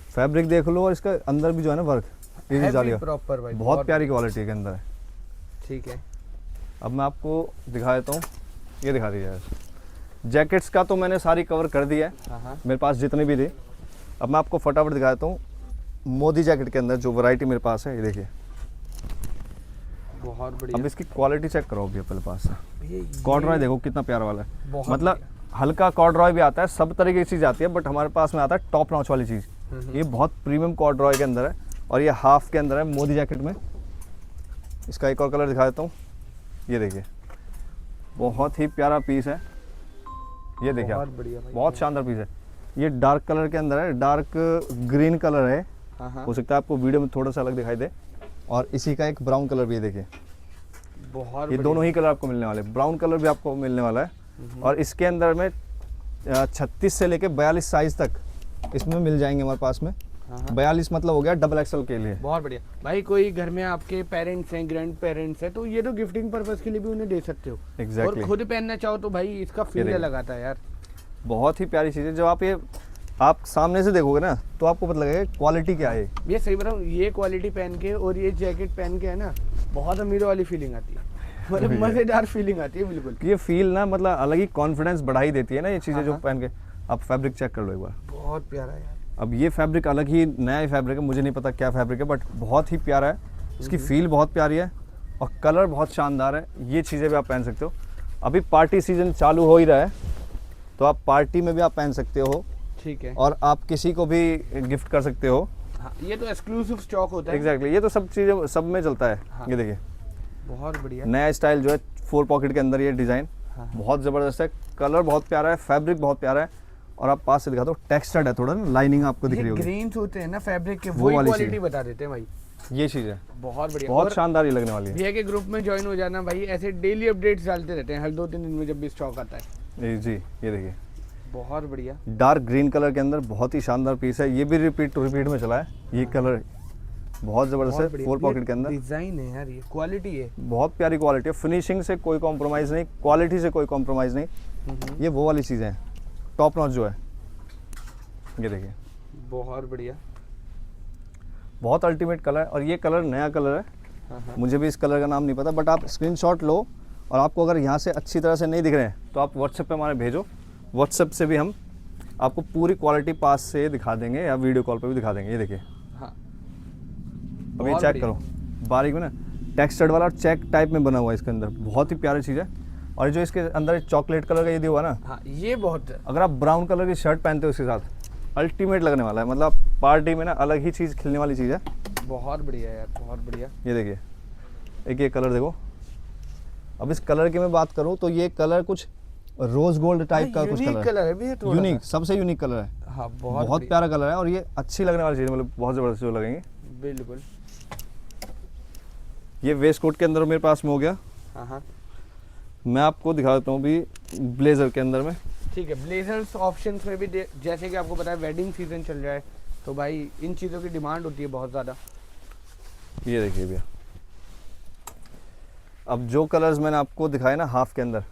फैब्रिक देख लो, और इसका अंदर भी जो है ना वर्क, ये भी जाली प्रॉपर भाई, बहुत प्यारी क्वालिटी के अंदर है। ठीक है। अब मैं आपको दिखा देता हूँ, ये दिखा दीजिए यार। जैकेट्स का तो मैंने सारी कवर कर दी है, हाँ मेरे पास जितने भी थे। अब मैं आपको फटाफट दिखा देता हूँ मोदी जैकेट के अंदर जो वैरायटी मेरे पास है। ये देखिए बहुत बढ़िया। अब इसकी क्वालिटी चेक करो अभी अपने पास। ये कॉर्डरॉय देखो कितना प्यारा वाला है, बहुत मतलब हल्का कॉर्डरॉय भी आता है, सब तरीके की चीज़ आती है, बट हमारे पास में आता है टॉप नॉच वाली चीज़। ये बहुत प्रीमियम कॉर्डरॉय के अंदर है, और ये हाफ के अंदर है मोदी जैकेट में। इसका एक और कलर दिखा देता हूँ, ये देखिए बहुत ही प्यारा पीस है। ये देखिए बहुत आप, बढ़िया भाई, बहुत शानदार पीस है। ये डार्क कलर के अंदर है, डार्क ग्रीन कलर है। हाँ हो सकता है आपको वीडियो में थोड़ा सा अलग दिखाई दे। और इसी का एक ब्राउन कलर भी है, देखिए बहुत ये दोनों ही कलर आपको मिलने वाले, ब्राउन कलर भी आपको मिलने वाला है। और इसके अंदर में 36 से लेके 42 साइज तक इसमें मिल जाएंगे हमारे पास में। 42 मतलब हो गया डबल एक्सल के लिए। बहुत बढ़िया भाई। कोई घर में आपके पेरेंट्स हैं, ग्रैंड पेरेंट्स हैं, तो ये तो गिफ्टिंग पर्पस के लिए भी उन्हें दे सकते हो। Exactly. और खुद पहनना चाहो तो भाई इसका फील अलग आता है यार। बहुत ही प्यारी चीज़ है। जब आप ये आप सामने से देखोगे ना तो आपको पता लगेगा क्वालिटी क्या है। ये सही बताऊं, ये क्वालिटी पहन के और ये जैकेट पहन के है ना, बहुत अमीरों वाली फीलिंग आती है, मतलब मजेदार फीलिंग आती है बिल्कुल। ये फील ना मतलब अलग ही कॉन्फिडेंस बढ़ा ही देती है ना ये चीज़ें जो पहन के। आप फैब्रिक चेक कर लो एक बार। बहुत प्यारा यार। अब ये फैब्रिक अलग ही नया फैब्रिक है, मुझे नहीं पता क्या फैब्रिक है, बट बहुत ही प्यारा है। इसकी फील बहुत प्यारी है और कलर बहुत शानदार है। ये चीज़ें भी आप पहन सकते हो। अभी पार्टी सीजन चालू हो ही रहा है, तो आप पार्टी में भी आप पहन सकते हो, ठीक है। और आप किसी को भी गिफ्ट कर सकते हो। हाँ, ये तो एक्सक्लूसिव स्टॉक होता है। एग्जैक्टली ये तो सब चीज़ें सब में चलता है। हाँ। ये देखिए बहुत बढ़िया। नया स्टाइल जो है 4 पॉकेट के अंदर ये डिज़ाइन हाँ। बहुत ज़बरदस्त है। कलर बहुत प्यारा है, फैब्रिक बहुत प्यारा है, और आप पास से दिखा दो टेक्सचर्ड है थोड़ा ना, लाइनिंग आपको दिख रही ये होगी। ग्रेन्स होते हैं ना फैब्रिक के, वो वही वाली क्वालिटी चीज़। बता देते हैं भाई। ये चीज़ है बहुत बढ़िया। बहुत और शानदार ये लगने वाली है। भैया के ग्रुप में ज्वाइन हो जाना भाई, ऐसे डेली अपडेट्स डालते रहते हैं हर 2-3 दिन में जब भी स्टॉक आता है। जी ये देखिए बहुत बढ़िया। डार्क ग्रीन कलर के अंदर बहुत ही शानदार पीस है। ये भी रिपीट में चला है। ये कलर बहुत ज़बरदस्त है, 4 पॉकेट के अंदर। डिजाइन है यार, ये क्वालिटी है। बहुत प्यारी क्वालिटी है, फिनिशिंग से कोई कॉम्प्रोमाइज़ नहीं, क्वालिटी से कोई कॉम्प्रोमाइज़ नहीं। ये वो वाली चीज़ें हैं, टॉप नॉच जो है। ये देखिए बहुत बढ़िया। बहुत अल्टीमेट कलर है, और ये कलर नया कलर है। हाँ। मुझे भी इस कलर का नाम नहीं पता, बट आप स्क्रीनशॉट लो, और आपको अगर यहाँ से अच्छी तरह से नहीं दिख रहे हैं तो आप व्हाट्सएप पे हमारे भेजो। व्हाट्सएप से भी हम आपको पूरी क्वालिटी पास से दिखा देंगे, या वीडियो कॉल पे भी दिखा देंगे। ये देखिए हाँ। अब ये बहुत चेक बढ़िया। करो बारीक में ना, टेक्सचर्ड वाला चेक टाइप में बना हुआ है इसके अंदर, बहुत ही प्यारी चीज़ है। और जो इसके अंदर चॉकलेट कलर का ये दिया हुआ ना, हाँ ये बहुत अगर आप ब्राउन कलर की शर्ट पहनते हो उसके साथ, अल्टीमेट लगने वाला है। मतलब पार्टी में ना अलग ही चीज़ खिलने वाली चीज़ है। बहुत बढ़िया यार, बहुत बढ़िया। ये देखिए एक ये कलर देखो। अब इस कलर की मैं बात करूं तो ये कलर कुछ रोज गोल्ड टाइप का कुछ कलर है भी थोड़ा यूनिक, सबसे यूनिक कलर है। हाँ बहुत बहुत प्यारा कलर है, और ये अच्छी लगने वाली चीज़, मतलब बहुत ज़बरदस्त जो लगेंगे। बिल्कुल। ये वेस्ट कोट के अंदर मेरे पास में हो गया। हाँ। मैं आपको दिखा देता हूँ अभी ब्लेजर के अंदर में। ठीक है, ब्लेजर्स ऑप्शंस में भी जैसे कि आपको पता है वेडिंग सीजन चल रहा है, तो भाई इन चीज़ों की डिमांड होती है बहुत ज़्यादा। ये देखिए भैया, अब जो कलर्स मैंने आपको दिखाए ना हाफ के अंदर,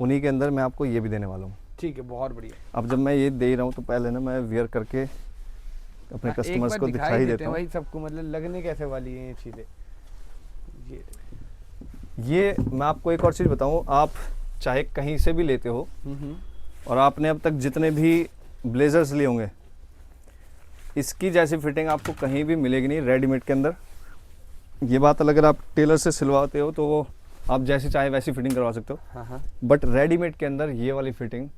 उन्हीं के अंदर मैं आपको ये भी देने वाला हूँ। ठीक है, बहुत बढ़िया। अब जब मैं ये दे ही रहा हूँ तो पहले ना मैं वेयर करके अपने कस्टमर्स को दिखाई देता हूँ। भाई सबको, मतलब लगने कैसे वाली है ये चीज़ें। ये मैं आपको एक और चीज़ बताऊँ, आप चाहे कहीं से भी लेते हो और आपने अब तक जितने भी ब्लेजर्स लिए होंगे, इसकी जैसी फिटिंग आपको कहीं भी मिलेगी नहीं रेडीमेड के अंदर। ये बात अलग, अगर आप टेलर से सिलवाते हो तो वो आप जैसी चाहे वैसी फिटिंग करवा सकते हो, हाँ बट रेडीमेड के अंदर ये वाली फिटिंग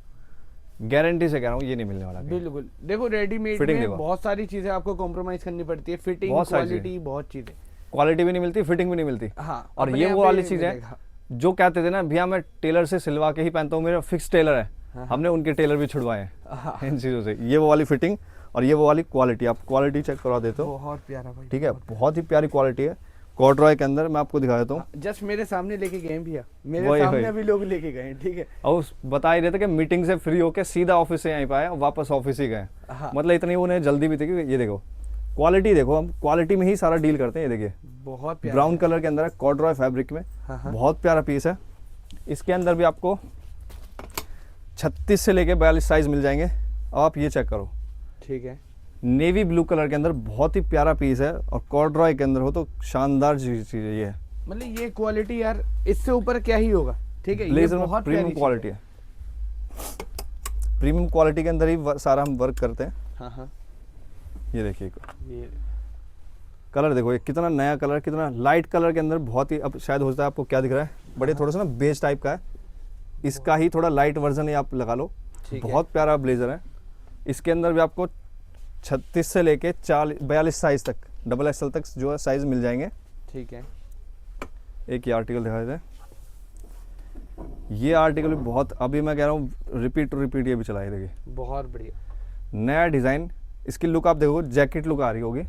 गारंटी से कह रहा हूँ ये नहीं मिलने वाला कहीं। बिल्कुल। देखो रेडीमेड Fitting में देखो। बहुत सारी चीजें आपको कॉम्प्रोमाइज करनी पड़ती है, फिटिंग, बहुत सारी क्वालिटी, बहुत चीजें। क्वालिटी भी नहीं मिलती, फिटिंग भी नहीं मिलती। हाँ, और अपने ये यहाँ वो पे वाली चीज़ है मिलेगा। जो कहते थे ना, भैया मैं टेलर से सिलवा के ही पहनता हूँ, मेरा फिक्स टेलर है, हमने उनके टेलर भी छुड़वाए हैं हाँ। इन चीज़ों से। ये वो वाली फिटिंग और ये वो वाली क्वालिटी, आप क्वालिटी चेक करवा देते हो, बहुत प्यारा भाई, ठीक है, बहुत ही प्यारी क्वालिटी है। कॉर्डरॉय के अंदर मैं आपको दिखा देता हूँ। जस्ट मेरे सामने लेके गए भैया, मेरे वही, सामने वही। अभी लोग लेके गए, ठीक है। और बता ही रहे थे कि मीटिंग से फ्री होके सीधा ऑफिस से यहीं पाए, वापस ऑफिस ही गए। हाँ। मतलब इतनी उन्हें जल्दी भी थी कि ये देखो क्वालिटी देखो, हम क्वालिटी में ही सारा डील करते हैं। ये देखिए बहुत प्यारा ब्राउन है। कलर के अंदर है, कॉर्डरॉय फैब्रिक में, हाँ। बहुत प्यारा पीस है। इसके अंदर भी आपको 36 से लेके 42 साइज मिल जाएंगे। अब आप ये चेक करो, ठीक है, नेवी ब्लू कलर के अंदर बहुत ही प्यारा पीस है, और कॉर्डरॉय के अंदर हो तो शानदार चीज है ये। मतलब ये क्वालिटी यार, इससे ऊपर क्या ही होगा, ठीक है। ये ब्लेजर में बहुत प्रीमियम प्यारी क्वालिटी है, प्रीमियम क्वालिटी के अंदर ही सारा हम वर्क करते हैं। हाँ। ये देखिए ये कलर देखो, ये कितना नया कलर, कितना लाइट कलर के अंदर, बहुत ही, अब शायद होता है आपको क्या दिख रहा है, बड़े थोड़ा सा ना बेज टाइप का है, इसका ही थोड़ा लाइट वर्जन ही आप लगा लो। ठीक है। बहुत प्यारा ब्लेजर है। इसके अंदर भी आपको 36 से लेके 42 साइज तक, डबल एक्सएल तक जो है साइज मिल जाएंगे। ठीक है, एक ये आर्टिकल दिखा देते हैं। ये आर्टिकल भी बहुत, अभी मैं कह रहा हूँ रिपीट टू रिपीट ये भी चलाइए। देखिए बहुत बढ़िया। नया डिज़ाइन, इसकी लुक आप देखो, जैकेट लुक आ रही होगी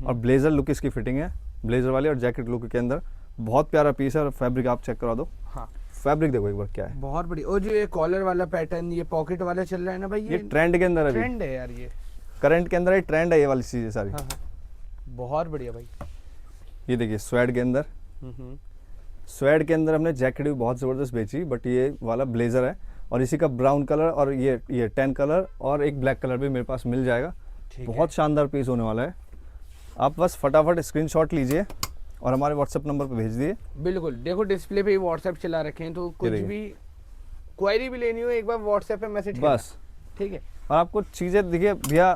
और ब्लेजर लुक इसकी फिटिंग है, ब्लेजर वाली और जैकेट लुक के अंदर बहुत प्यारा पीस है। और फैब्रिक आप चेक करा दो, हाँ, फैब्रिक देखो एक बार क्या है, बहुत बढ़िया। और जो ये कॉलर वाला पैटर्न, ये पॉकेट वाला चल रहा है ना भाई, ये ट्रेंड के अंदर है, अभी ट्रेंड है यार, ये करंट के अंदर ये ट्रेंड है, ये वाली चीज़ें सारी। हाँ। बहुत बढ़िया भाई। ये देखिए स्वेड के अंदर, स्वेड के अंदर हमने जैकेट भी बहुत ज़बरदस्त बेची, बट ये वाला ब्लेजर है और इसी का ब्राउन कलर और ये 10 कलर और एक ब्लैक कलर भी मेरे पास मिल जाएगा। बहुत शानदार पीस होने वाला है। आप बस फटाफट स्क्रीनशॉट लीजिए और हमारे व्हाट्सएप नंबर पर भेज दिए। बिल्कुल, देखो डिस्प्ले पे ही व्हाट्सएप चला रखे हैं, तो कुछ भी क्वेरी भी लेनी हो एक बार व्हाट्सएप पे मैसेज बस, ठीक है। और आपको चीज़ें देखिए भैया,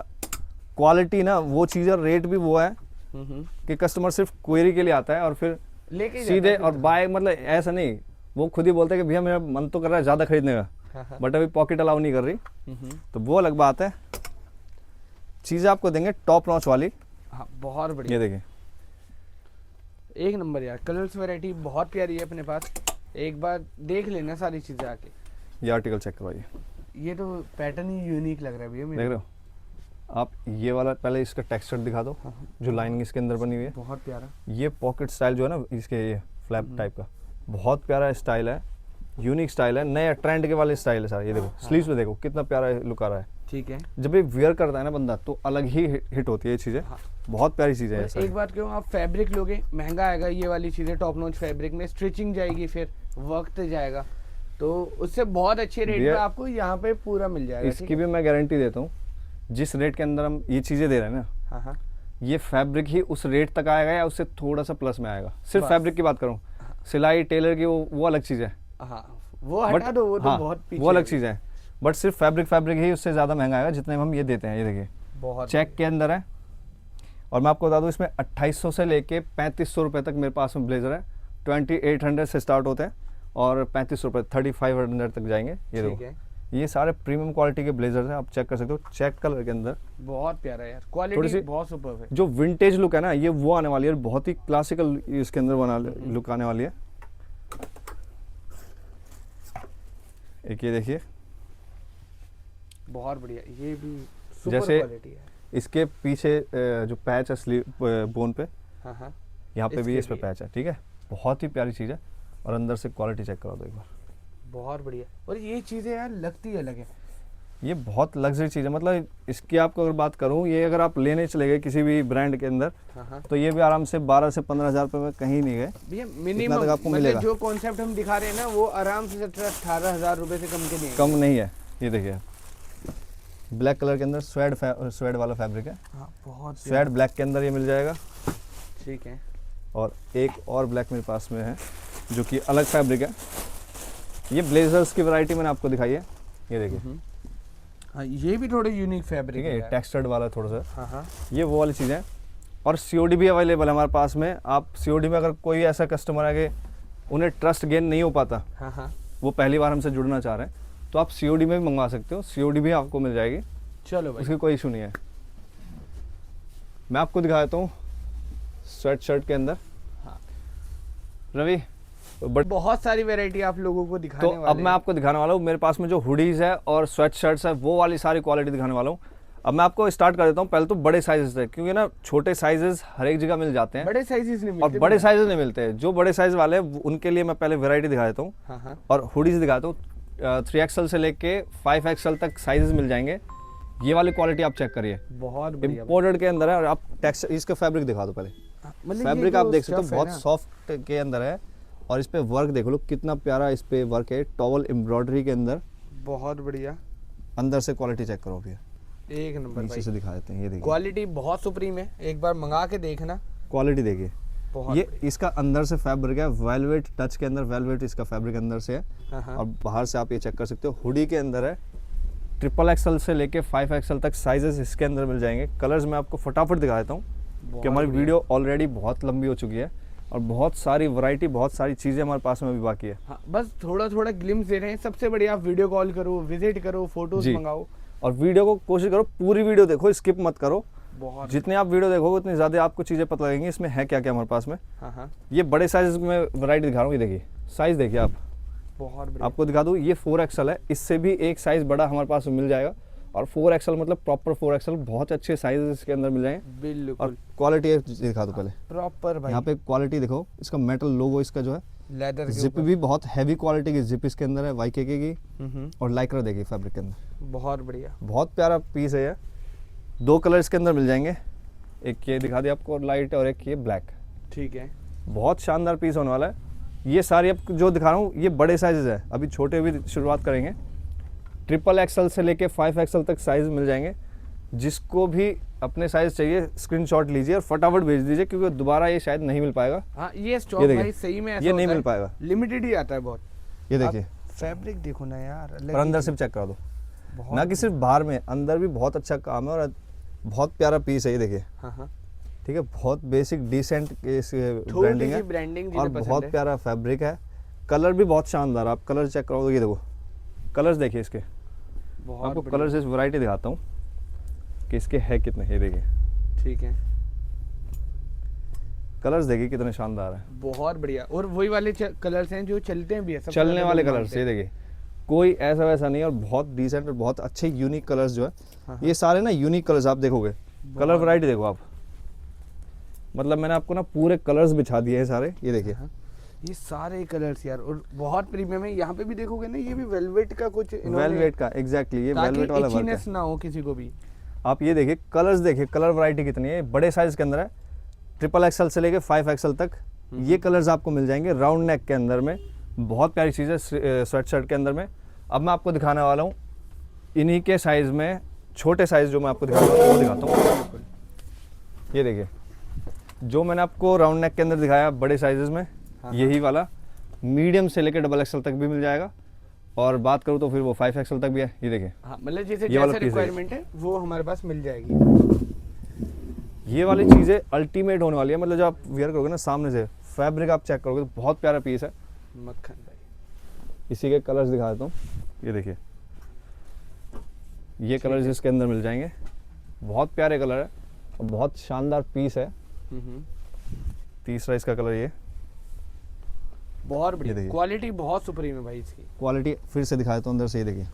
क्वालिटी ना वो चीज़ और रेट भी वो है कि कस्टमर सिर्फ क्वेरी के लिए आता है और फिर लेके ही सीधे जाता है और बाय, मतलब ऐसा नहीं, वो खुद ही बोलते हैं कि भैया मेरा मन तो कर रहा है ज़्यादा खरीदने का, हाँ। बट अभी पॉकेट अलाउ नहीं कर रही, तो वो अलग बात है। चीज़ें आपको देंगे टॉप नॉच वाली। हाँ, बहुत बढ़िया, ये देखिए एक नंबर यार, कलर्स वैरायटी बहुत प्यारी है अपने पास, एक बार देख लेना सारी चीजें आके। ये आर्टिकल चेक करवाइए, ये तो पैटर्न ही यूनिक लग रहा है भैया देख मेरे रहे हो आप। ये वाला पहले इसका टेक्सचर दिखा दो, जो लाइनिंग इसके अंदर बनी हुई है। बहुत प्यारा। ये पॉकेट स्टाइल जो है ना इसके, ये फ्लैप टाइप का, बहुत प्यारा स्टाइल है, यूनिक स्टाइल है, नया ट्रेंड के वाले स्टाइल है सारा। ये देखो स्लीव्स पे देखो कितना प्यारा लुक आ रहा है। ठीक है, जब ये वियर करता है ना बंदा तो अलग ही हिट होती है ये चीज़ें। हाँ। बहुत प्यारी चीज़ें हैं बस सारी। एक बात क्यों, आप फैब्रिक लोगे महंगा आएगा, ये वाली चीजें टॉप नॉच फैब्रिक में स्टिचिंग जाएगी, फिर वक्त जाएगा, तो उससे बहुत अच्छे रेट भैया, में आपको यहाँ पे पूरा मिल जाएगा। इसकी भी मैं गारंटी देता हूँ, जिस रेट के अंदर हम ये चीज़ें दे रहे हैं ना, हाँ, ये फैब्रिक ही उस रेट तक आएगा या उससे थोड़ा सा प्लस में आएगा। सिर्फ बस। फैब्रिक की बात करूँ, सिलाई टेलर की वो अलग चीज़ है, हाँ, वो हटा दो, वो तो हाँ, बहुत पीछे वो अलग है। चीज़ है, बट सिर्फ फैब्रिक ही उससे ज़्यादा महंगा आएगा जितने में हम ये देते हैं। ये देखिए बहुत चेक के अंदर है, और मैं आपको बता दूं इसमें 2800 से लेके 3500 रुपये तक मेरे पास में ब्लेजर है। 2800 से स्टार्ट होते हैं और 3500 रुपये 3500 तक जाएंगे। ये ठीक देखो है, ये सारे प्रीमियम क्वालिटी के ब्लेजर्स हैं, आप चेक कर सकते हो। चेक कलर के अंदर बहुत प्यारा यार, थोड़ी क्वालिटी सी बहुत सुपर है। जो विंटेज लुक है ना, ये वो आने वाली है, बहुत ही क्लासिकल इसके अंदर बना लुक आने वाली है। एक ये देखिए, बहुत बढ़िया, ये भी सुपर जैसे क्वालिटी है। इसके पीछे जो पैच है स्लीव बोन पे, हाँ, यहाँ पे भी इसके इस पे भी पैच है, ठीक है। बहुत ही प्यारी चीज़ है, और अंदर से क्वालिटी चेक करा दो एक बार। बहुत बढ़िया। और ये चीजें यार लगती अलग है। ये बहुत लग्जरी चीज़ है, मतलब इसकी आपको अगर बात करूँ, ये अगर आप लेने चले गए किसी भी ब्रांड के अंदर, हाँ, तो ये भी आराम से 12 से 15 हज़ार रुपये में कहीं नहीं गए। भैया इतना मिनिमम तक आपको मिलेगा। जो कॉन्सेप्ट हम दिखा रहे हैं ना, वो आराम से 17-18 हजार रुपए से कम के नहीं है। कम नहीं है। ये देखिए ब्लैक कलर के अंदर स्वेड वाला फैब्रिक है। हाँ, बहुत स्वेड ब्लैक के अंदर ये मिल जाएगा। ठीक है। और एक और ब्लैक मेरे पास में है जो कि अलग फैब्रिक है। ये ब्लेजर्स की वैरायटी मैंने आपको दिखाई है, ये देखिए। हाँ, ये भी थोड़े यूनिक फैब्रिक ठीक है, है। टेक्सचर्ड वाला थोड़ा सा, हाँ हाँ, ये वो वाली चीज़ें हैं। और सीओडी भी अवेलेबल है हमारे पास में। आप सीओडी में अगर कोई ऐसा कस्टमर है कि उन्हें ट्रस्ट गेन नहीं हो पाता, हाँ हाँ, वो पहली बार हमसे जुड़ना चाह रहे हैं, तो आप सीओडी में भी मंगवा सकते हो। सीओडी भी आपको मिल जाएगी, चलो भाई। उसकी कोई इशू नहीं है। मैं आपको दिखा देता हूँ स्वेट शर्ट के अंदर। हाँ। रवि बट बहुत सारी वैरायटी आप लोगों को दिखाने तो वाले अब मैं आपको दिखाने वाला हूँ मेरे पास में जो हुडीज़ है और स्वेट शर्ट्स है, वो वाली सारी क्वालिटी दिखाने वाला हूँ। अब मैं आपको स्टार्ट कर देता हूँ पहले तो बड़े साइजेस से, क्योंकि ना छोटे साइजेस हर एक जगह मिल जाते हैं बड़े साइजेस नहीं और मिलते बड़े साइजेस नहीं मिलते हैं। जो बड़े साइज वाले हैं उनके लिए मैं पहले वैरायटी दिखा देता हूँ हाँ हाँ, और हुडीज़ दिखाता हूँ। 3XL से लेके 5XL तक साइजेस मिल जाएंगे। ये वाली क्वालिटी आप चेक करिए, बहुत बढ़िया। इम्पोर्टेड के अंदर है। और आप टेक्सचर इसका फैब्रिक दिखा दो पहले। मतलब ये फैब्रिक जो आप देख सकते हो stuff है बहुत ना, सॉफ्ट के अंदर है। और इस पे वर्क देख लो कितना प्यारा इस पे वर्क है, टॉवल एम्ब्रॉयडरी के अंदर। बहुत बढ़िया, अंदर से क्वालिटी चेक करो भैया, एक नंबर नीचे भाई। से दिखा देते हैं। ये देखिए क्वालिटी बहुत सुप्रीम है, एक बार मंगा के देखना। क्वालिटी देखिए। बहुत ये बढ़िया। इसका अंदर से फैब्रिक है, वेलवेट टच के अंदर, वेलवेट इसका फैब्रिक अंदर से है। हाँ हाँ, और बाहर से आप ये चेक कर सकते हो, हुडी के अंदर है। 3XL से लेके 5XL तक साइजेस इसके अंदर मिल जाएंगे। कलर्स मैं आपको फटाफट दिखा देता हूँ बहुत कि हमारी बढ़िया। वीडियो ऑलरेडी बहुत लंबी हो चुकी है और बहुत सारी वैरायटी, बहुत सारी चीज़ें हमारे पास में अभी बाकी है। हाँ, बस थोड़ा थोड़ा ग्लिम्स दे रहे हैं। सबसे बढ़िया आप वीडियो कॉल करो, विजिट करो, फोटोज जी। मंगाओ। और वीडियो को कोशिश करो पूरी वीडियो देखो, स्किप मत करो। बहुत जितने आप वीडियो देखोगे उतनी ज़्यादा आपको चीज़ें पता लगेंगी इसमें है क्या क्या हमारे पास में। हाँ हाँ, ये बड़े साइज में वैरायटी दिखा रहा हूँ, ये देखिए साइज़ देखिए आप। बहुत बढ़िया। आपको दिखा दूँ, ये 4XL है, इससे भी एक साइज़ बड़ा हमारे पास में मिल जाएगा। और 4XL मतलब प्रॉपर 4XL, बहुत अच्छे साइज इसके अंदर मिल जाएंगे। और बिल्कुल क्वालिटी दिखा दो पहले, प्रॉपर भाई। यहाँ पे क्वालिटी देखो, इसका मेटल लोगो इसका जो है, लेदर के जिप ऊपर। भी बहुत हैवी क्वालिटी की जिप इसके अंदर है, YKK की। हम्म, और लाइक्रा देखिए फैब्रिक के अंदर, बहुत बढ़िया। बहुत प्यारा पीस है ये। 2 कलर इसके अंदर मिल जाएंगे, एक ये दिखा दिया आपको लाइट और एक ये ब्लैक। ठीक है, बहुत शानदार पीस होने वाला है। ये सारी अब जो दिखा रहा हूँ ये बड़े साइजेस है, अभी छोटे भी शुरुआत करेंगे। 3XL से लेके 5XL तक साइज मिल जाएंगे। जिसको भी अपने साइज चाहिए स्क्रीनशॉट लीजिए और फटाफट भेज दीजिए, क्योंकि दोबारा ये शायद नहीं मिल पाएगा। हाँ ये स्टॉक ये देखिए, भाई सही में ऐसा ये नहीं होता मिल है, पाएगा, लिमिटेड ही आता है बहुत। ये देखिए। फैब्रिक देखो ना यार, अलग और ही अंदर चीज़। से भी चेक करा दो, बहुत ना कि सिर्फ बाहर में, अंदर भी बहुत अच्छा काम है और बहुत प्यारा पीस है, ये देखिए। हाँ हाँ, ठीक है, बहुत बेसिक डिसेंट थोड़ी ब्रांडिंग सी है ब्रांडिंग और जिन्हें पसंद बहुत है। प्यारा फैब्रिक है। कलर भी बहुत शानदार, आप कलर चेक करो, ये देखो कलर्स देखिए इसके। बहुत आपको बढ़िया। कलर्स इस वैरायटी दिखाता हूँ कि इसके है कितने, ये देखिए ठीक है, कलर्स देखिए कितने शानदार है। बहुत बढ़िया। और वही वाले कलर्स हैं जो चलते हैं भी है, सबसे चलने ज़्यादा वाले लोग कलर्स, मांगते ये हैं। देखिए कोई ऐसा वैसा नहीं है और बहुत डिसेंट और बहुत अच्छे यूनिक कलर्स जो है। हाँ, ये सारे ना यूनिक कलर्स आप देखोगे, कलर वैरायटी देखो आप, मतलब मैंने आपको ना पूरे कलर्स बिछा दिए हैं सारे, ये देखिए। हाँ, ये सारे कलर्स यार, और बहुत प्रीमियम है। यहाँ पे भी देखोगे ना, ये भी वेलवेट का कुछ इन्होंने- वेलवेट का, एग्जैक्टली ये ताकि वेलवेट वाला वर्क है। itchiness ना हो किसी को भी। आप ये देखिए कलर्स देखिए, कलर वैरायटी कितनी है। बड़े साइज के अंदर है, 3XL से लेके 5XL तक ये कलर्स आपको मिल जाएंगे। राउंड नेक के अंदर में बहुत प्यारी चीज़ है, स्वेट शर्ट के अंदर में। अब मैं आपको दिखाने वाला हूँ इन्हीं के साइज में छोटे साइज जो मैं आपको दिखा रहा हूँ वो दिखाता हूँ। ये देखिए जो मैंने आपको राउंड नेक के अंदर दिखाया बड़े साइजेस में, हाँ, यही वाला मीडियम से लेकर XXL तक भी मिल जाएगा। और बात करूँ तो फिर वो 5XL तक भी है, ये देखिए। हाँ, मतलब जैसे ये वाला जैसे piece देखिए। रिक्वायरमेंट है वो हमारे पास मिल जाएगी। ये वाली चीज़ें अल्टीमेट होने वाली है, मतलब जब आप वियर करोगे ना सामने से, फैब्रिक आप चेक करोगे तो बहुत प्यारा पीस है। मक्खन भाई, इसी के कलर्स दिखा देता हूँ, ये देखिए ये कलर्स इसके अंदर मिल जाएंगे। बहुत प्यारे कलर है और बहुत शानदार पीस है। तीसरा इसका कलर ये, बहुत ये बढ़िया। देखिए। क्वालिटी बहुत सुप्रीम है भाई इसकी, क्वालिटी फिर से दिखा देता हूँ अंदर से, ये देखिए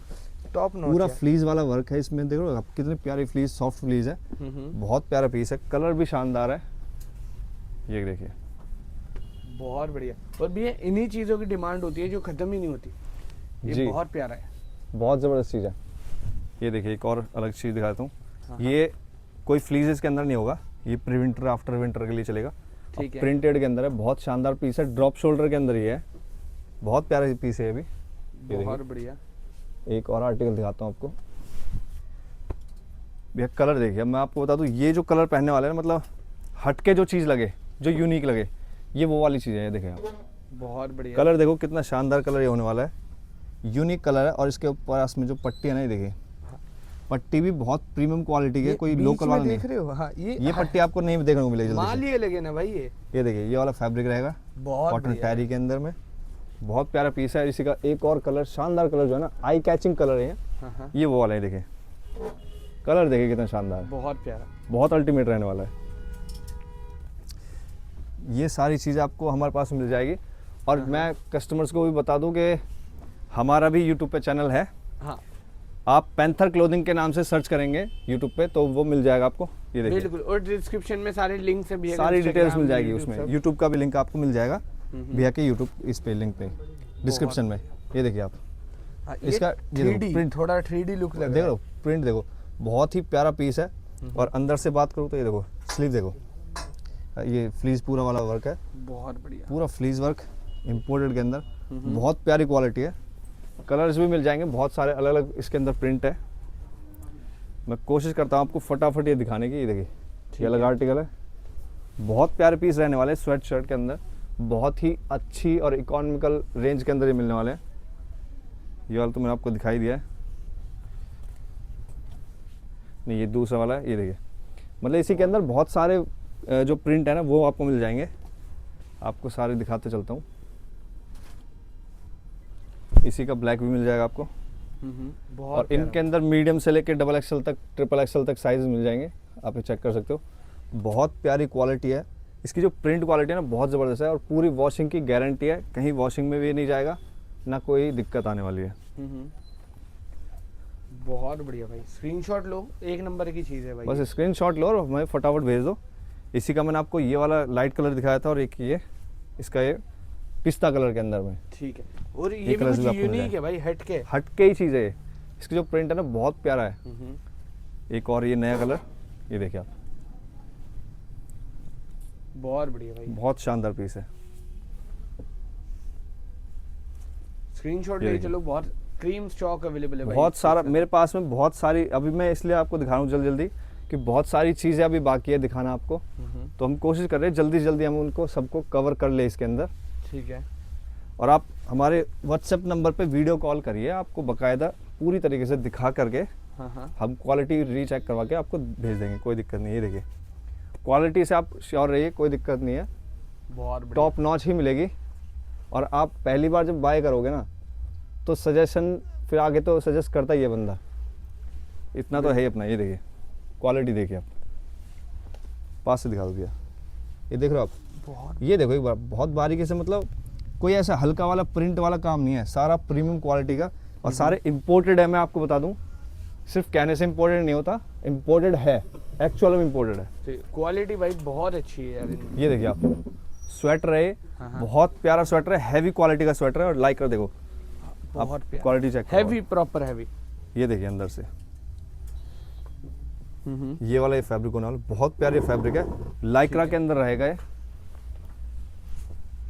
टॉप नॉच पूरा है। फ्लीज वाला वर्क है इसमें, देखो आप कितनी प्यारी फ्लीज, सॉफ्ट फ्लीज है, बहुत प्यारा पीस है। कलर भी शानदार है, ये देखिए। बहुत बढ़िया। और भैया इन्हीं चीज़ों की डिमांड होती है जो खत्म ही नहीं होती। ये जी। बहुत प्यारा है। बहुत ज़बरदस्त चीज़ है। ये देखिए एक और अलग चीज़ दिखाता हूँ, हाँ, ये कोई फ्लीज इसके अंदर नहीं होगा, ये प्री विंटर आफ्टर विंटर के लिए चलेगा। ठीक है। प्रिंटेड के अंदर है, बहुत शानदार पीस है। ड्रॉप शोल्डर के अंदर ही है, बहुत प्यारा पीस है ये भी। ये बहुत देखिए। बढ़िया। एक और आर्टिकल दिखाता हूँ आपको, भैया कलर देखिए। मैं आपको बता दूँ ये जो कलर पहनने वाले हैं, मतलब हटके जो चीज़ लगे, जो यूनिक लगे, ये वो वाली चीज़ है, ये देखें आप। बहुत बढ़िया। कलर देखो कितना शानदार कलर ये होने वाला है, यूनिक कलर है। और इसके ऊपर इसमें जो पट्टी है ना, ये देखिए पट्टी भी बहुत प्रीमियम क्वालिटी की है, कोई लोकल वाला नहीं। देख रहे हो? हाँ, ये पट्टी आपको नहीं देखने को मिलेगी जल्दी माल से। ये लगे ना भाई। ये देखिए ये वाला फैब्रिक रहेगा, बहुत कॉटन बढ़िया टैरी के अंदर में, बहुत प्यारा पीस है। इसी का एक और कलर, शानदार कलर जो है ना, आई कैचिंग कलर है, हाँ, ये वो वाला है। देखिए कलर देखिए कितना शानदार है, बहुत प्यारा। बहुत अल्टीमेट रहने वाला है। ये सारी चीज़ें आपको हमारे पास मिल जाएगी। और मैं कस्टमर्स को भी बता दूं कि हमारा भी यूट्यूब पे चैनल है। हाँ आप पैंथर क्लोथिंग के नाम से सर्च करेंगे यूट्यूब पे तो वो मिल जाएगा आपको। ये देखिए बिल्कुल, और डिस्क्रिप्शन में सारे लिंक्स हैं भैया के, सारी डिटेल्स Instagram, मिल जाएगी YouTube उसमें। सब। यूट्यूब का भी लिंक आपको मिल जाएगा भैया के यूट्यूब इस पे लिंक पे डिस्क्रिप्शन में। ये देखिए आप हाँ, इसका ये देखो 3D प्रिंट, थोड़ा 3D लुक लग देख रहा लो प्रिंट देखो, बहुत ही प्यारा पीस है। और अंदर से बात करूँ तो ये देखो स्लीव देखो, ये फ्लीज पूरा वाला वर्क है, है। बहुत बढ़िया। पूरा फ्लीज वर्क इम्पोर्टेड के अंदर, बहुत प्यारी क्वालिटी है। कलर्स भी मिल जाएंगे बहुत सारे, अलग अलग इसके अंदर प्रिंट है। मैं कोशिश करता हूँ आपको फटाफट ये दिखाने की। ये देखिए ये अलग आर्टिकल है, बहुत प्यारे पीस रहने वाले, स्वेट शर्ट के अंदर बहुत ही अच्छी और इकोनॉमिकल रेंज के अंदर ये मिलने वाले हैं। ये वाला तो मैंने आपको दिखाई दिया है, नहीं ये दूसरा वाला है। ये देखिए मतलब इसी के अंदर बहुत सारे जो प्रिंट है ना वो आपको मिल जाएंगे। आपको सारे दिखाते चलता हूँ। इसी का ब्लैक भी मिल जाएगा आपको। बहुत और इनके अंदर मीडियम से लेकर डबल एक्सएल तक, ट्रिपल एक्सएल तक साइज मिल जाएंगे, आप ये चेक कर सकते हो। बहुत प्यारी क्वालिटी है, इसकी जो प्रिंट क्वालिटी है ना बहुत ज़बरदस्त है। और पूरी वॉशिंग की गारंटी है, कहीं वॉशिंग में भी नहीं जाएगा, ना कोई दिक्कत आने वाली है। बहुत बढ़िया भाई, स्क्रीनशॉट लो, एक नंबर की चीज़ है भाई। बस स्क्रीनशॉट लो और हमें फटाफट भेज दो। इसी का मैंने आपको ये वाला लाइट कलर दिखाया था, और एक ये इसका ये पिस्ता कलर के अंदर में। ठीक है, और ये भी कलर्स कुछ भी आपको मिल यूनिक जाएगा। है भाई, हटके। हटके ही चीज़ है ये। इसकी जो प्रिंट है ना बहुत प्यारा है। एक और ये नया कलर, ये देखिए आप, बहुत बढ़िया भाई, बहुत शानदार पीस है। स्क्रीनशॉट ये ले देखिए। चलो, बहुत क्रीम स्टॉक अवेलेबल है भाई। बहुत सारा मेरे पास में, बहुत सारी। अभी मैं इसलिए आपको दिखा रहा हूँ जल्दी जल्दी कि बहुत सारी चीज़ें अभी बाकी है दिखाना आपको। तो हम कोशिश कर रहे हैं जल्दी से जल्दी हम उनको सबको कवर कर ले इसके अंदर। ठीक है, और आप हमारे व्हाट्सएप नंबर पे वीडियो कॉल करिए, आपको बाकायदा पूरी तरीके से दिखा करके हाँ हम क्वालिटी रीचेक करवा के आपको भेज देंगे, कोई दिक्कत नहीं है। ये देखिए क्वालिटी से आप श्योर रहिए, कोई दिक्कत नहीं है, बहुत बढ़िया। टॉप नॉच ही मिलेगी। और आप पहली बार जब बाय करोगे ना तो सजेशन फिर आगे तो सजेस्ट करता ही है बंदा, इतना तो है ही अपना। ये देखिए क्वालिटी देखिए आप, पास से दिखा दो भैया, ये देख रहे हो आप, बहुत ये देखो एक बार बहुत बारीकी से, मतलब कोई ऐसा हल्का वाला प्रिंट वाला काम नहीं है, सारा प्रीमियम क्वालिटी का। और सारे इम्पोर्टेड है, मैं आपको बता दूं, सिर्फ कहने से इम्पोर्टेड नहीं होता, इम्पोर्टेड है, एक्चुअल में इम्पोर्टेड है। क्वालिटी भाई बहुत अच्छी है यार इनकी। ये देखिए आप, स्वेटर है, हाँ। बहुत प्यारा स्वेटर है, हैवी क्वालिटी का स्वेटर है। और लाइक कर देखो, बहुत प्यारा, quality check heavy, proper heavy. ये देखिए अंदर से ये वाला, ये फैब्रिक होने वाला बहुत प्यारी फैब्रिक है, लाइक्रा के अंदर रहेगा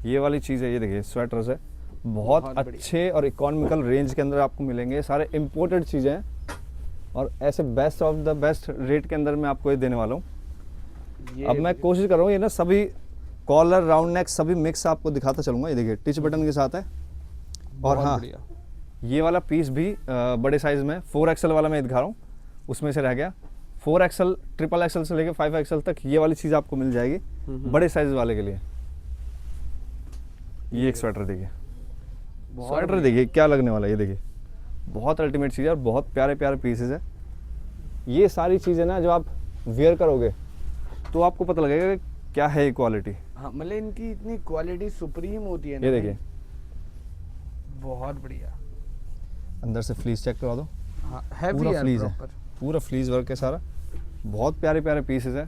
ये वाली चीज़ है। ये देखिए स्वेटर्स है, बहुत बहुत बढ़िया। अच्छे और इकोनॉमिकल रेंज के अंदर आपको मिलेंगे। सारे इम्पोर्टेड चीज़ें हैं और ऐसे best of the best rate के अंदर मैं आपको ये देने वाला हूँ। अब मैं कोशिश कर रहा हूँ ये ना सभी कॉलर, राउंड नेक सभी मिक्स आपको दिखाता चलूँगा। ये देखिए टिच बटन के साथ है। और बहुत हाँ, बढ़िया। ये वाला पीस भी बड़े साइज़ में 4XL वाला मैं दिखा रहा हूँ, उसमें से रह गया। 4XL, ट्रिपल एक्सएल से लेके 5XL तक ये वाली चीज़ आपको मिल जाएगी बड़े साइज वाले के लिए। ये एक स्वेटर देखिए, स्वेटर देखिए क्या लगने वाला है। ये देखिए बहुत अल्टीमेट चीज़ है और बहुत प्यारे प्यारे पीसेस है। ये सारी चीज़ें ना जब आप वेयर करोगे तो आपको पता लगेगा कि क्या है ये क्वालिटी। हाँ, मतलब इनकी इतनी क्वालिटी सुप्रीम होती है ना। ये देखिए बहुत बढ़िया। अंदर से फ्लीस चेक करवा दो, हाँ, हैवी पूरा यार, फ्लीज है, प्रॉपर। पूरा फ्लीज वर्क है सारा, बहुत प्यारे प्यारे पीसेस है।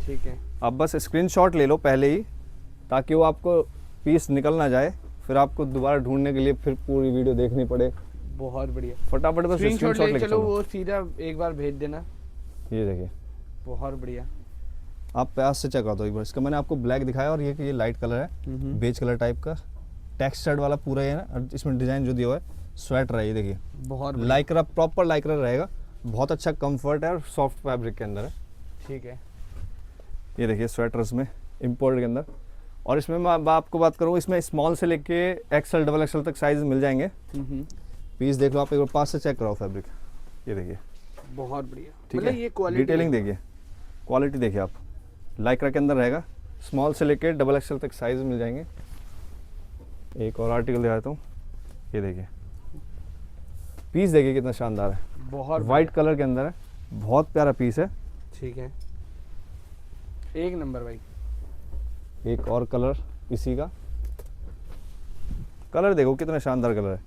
ठीक है, आप बस स्क्रीनशॉट ले लो पहले ही, ताकि वो आपको पीस निकल ना जाए, फिर आपको दोबारा ढूंढने के लिए फिर पूरी वीडियो देखनी पड़े। बहुत बढ़िया। फटाफट बस स्क्रीनशॉट स्क्रीनशॉट ले लेके चलो, चलो। वो सीधा एक बार भेज देना। ये देखिए बहुत बढ़िया। आप प्यास से चेक कर दो एक बार। इसका मैंने आपको ब्लैक दिखाया और ये लाइट कलर है, बेज कलर टाइप का, टेक्सचर्ड वाला पूरा है ना। और इसमें डिजाइन जो दिया हुआ है स्वेटर है, ये देखिए बहुत बढ़िया। लाइक्रा, प्रॉपर लाइक्रा रहेगा, बहुत अच्छा कंफर्ट है और सॉफ्ट फैब्रिक के अंदर है। ठीक है, ये देखिए स्वेटर्स में इम्पोर्टेड के अंदर। और इसमें मैं आपको बात करूँ, इसमें स्मॉल से लेके एक्सएल डबल एक्सएल तक साइज मिल जाएंगे। पीस देख लो आप एक बार पास से चेक कराओ फैब्रिक, ये देखिए बहुत बढ़िया, ठीक मतलब है। ये क्वालिटी डिटेलिंग देखिए, क्वालिटी देखिए आप, लाइक्रा के अंदर रहेगा, स्मॉल से लेके डबल एक्सएल तक साइज मिल जाएंगे। एक और आर्टिकल दिखाता हूँ, ये देखिए पीस देखिए कितना शानदार है, बहुत वाइट कलर के अंदर है, बहुत प्यारा पीस है। ठीक है, एक नंबर भाई। एक और कलर इसी का, कलर देखो कितना शानदार कलर है।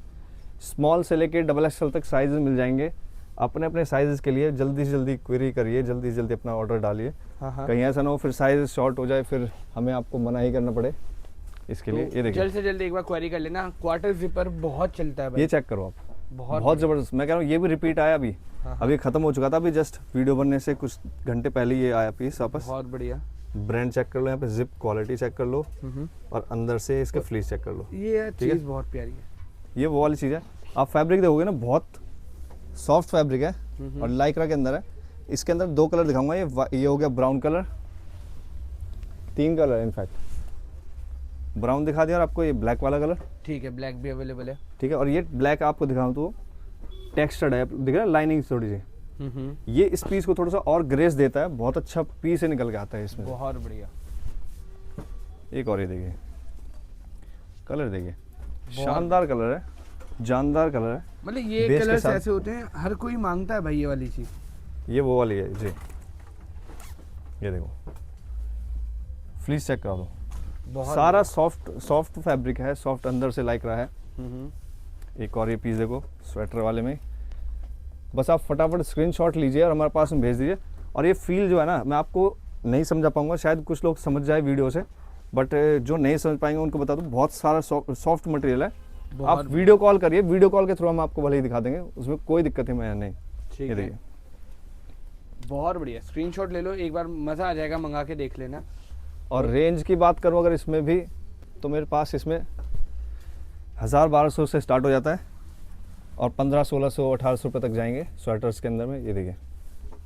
स्मॉल से लेके डबल एक्सएल तक साइज मिल जाएंगे। अपने अपने साइजेस के लिए जल्दी से जल्दी क्वेरी करिए, जल्दी से जल्दी अपना ऑर्डर डालिए। हाँ, कहीं ऐसा ना हो फिर साइज शॉर्ट हो जाए, फिर हमें आपको मना ही करना पड़े इसके लिए। ये देखिए, जल्द से जल्द एक बार क्वेरी कर लेना, क्वार्टर जिपर बहुत चलता है भाई, ये चेक करो आप, बहुत बहुत ज़बरदस्त। मैं कह रहा हूँ ये भी रिपीट आया अभी, हाँ। अभी ख़त्म हो चुका था, अभी जस्ट वीडियो बनने से कुछ घंटे पहले ये आया पीस वापस। बहुत बढ़िया। ब्रांड चेक कर लो, यहाँ पे जिप क्वालिटी चेक कर लो, और अंदर से इसके फ्लीस चेक कर लो। ये ठीक है? चीज़ बहुत प्यारी है। ये वो वाली चीज़ है। आप फैब्रिक देखोगे ना, बहुत सॉफ्ट फैब्रिक है और लाइक्रा के अंदर है। इसके अंदर दो कलर दिखाऊंगा, ये हो गया ब्राउन कलर, 3 कलर है इनफैक्ट, ब्राउन दिखा दिया और आपको ये ब्लैक वाला कलर, ठीक है, ब्लैक भी अवेलेबल है। ठीक है। और ये ब्लैक आपको दिखाऊं तो टेक्सचर्ड है, दिख रहा है लाइनिंग थोड़ी सी, ये इस पीस को थोड़ा सा और ग्रेस देता है, बहुत अच्छा पीस से निकल के आता है इसमें। बहुत बढ़िया। एक और ये देखिए कलर, देखिए शानदार कलर है, जानदार कलर है। मतलब ये बेस के कलर्स साथ- ऐसे होते हैं, हर कोई मांगता है भाई ये वाली चीज़। ये वो वाली है जी, ये देखो फ्लीस चेक करा दो, बहुत सारा सॉफ्ट फैब्रिक है, सॉफ्ट अंदर से लाइक रहा है। एक और ये पीस देखो स्वेटर वाले में, बस आप फटाफट स्क्रीनशॉट लीजिए और हमारे पास में भेज दीजिए। और ये फील जो है ना, मैं आपको नहीं समझा पाऊंगा, शायद कुछ लोग समझ जाए वीडियो से, बट जो नहीं समझ पाएंगे उनको बता दूं, बहुत सारा सॉफ्ट मटेरियल है। आप वीडियो कॉल करिए, वीडियो कॉल के थ्रू हम आपको भले ही दिखा देंगे, उसमें कोई दिक्कत है नहीं। ठीक ये है, देखिए बहुत बढ़िया। स्क्रीनशॉट ले लो, एक बार मज़ा आ जाएगा, मंगा के देख लेना। और रेंज की बात करूं अगर इसमें भी, तो मेरे पास इसमें 1000-1200 से स्टार्ट हो जाता है और 1500-1600-1800 रुपये तक जाएंगे स्वेटर्स के अंदर में। ये देखिए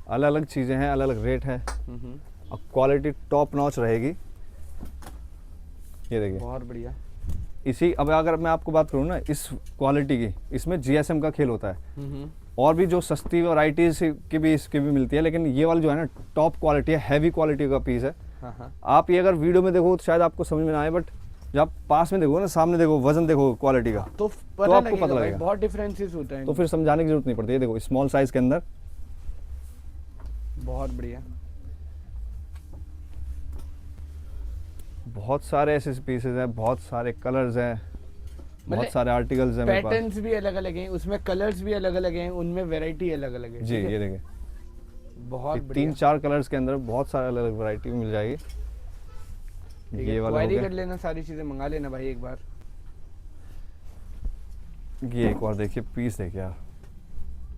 अलग अलग चीज़ें हैं, अलग अलग रेट है और क्वालिटी टॉप नॉच रहेगी। ये देखिए बहुत बढ़िया। इसी, अब अगर मैं आपको बात करूँ ना इस क्वालिटी की, इसमें GSM का खेल होता है। और भी जो सस्ती वैराइटीज की भी इसकी भी मिलती है, लेकिन ये वाली जो है ना टॉप क्वालिटी है, हैवी क्वालिटी का पीस है। आप ये अगर वीडियो में देखो तो शायद आपको समझ में ना आए, बट जब आप पास में देखो ना, सामने देखो, वजन देखो क्वालिटी का, तो आपको पता लगेगा। बहुत डिफरेंसेस होता है। तो फिर समझाने की जरूरत नहीं पड़ती। ये देखो स्मॉल साइज के अंदर, बहुत बढ़िया। बहुत सारे ऐसे पीसेस हैं, बहुत सारे कलर्स हैं, बहुत मतलब सारे आर्टिकल्स हैं मेरे पास। पैटर्न्स भी अलग अलग हैं, उसमें कलर्स भी अलग अलग हैं, उनमें वैरायटी अलग अलग है। जी ठीक है? ये देखिए बहुत ये बढ़िया। 3-4 कलर्स के अंदर बहुत सारे अलग अलग वैरायटी मिल जाएगी। ठीक ये है, वाला हो क्वारी गया। कर लेना, सारी चीजें मंगा लेना भाई एक बार। ये एक और देखिए पीस देखिए यार,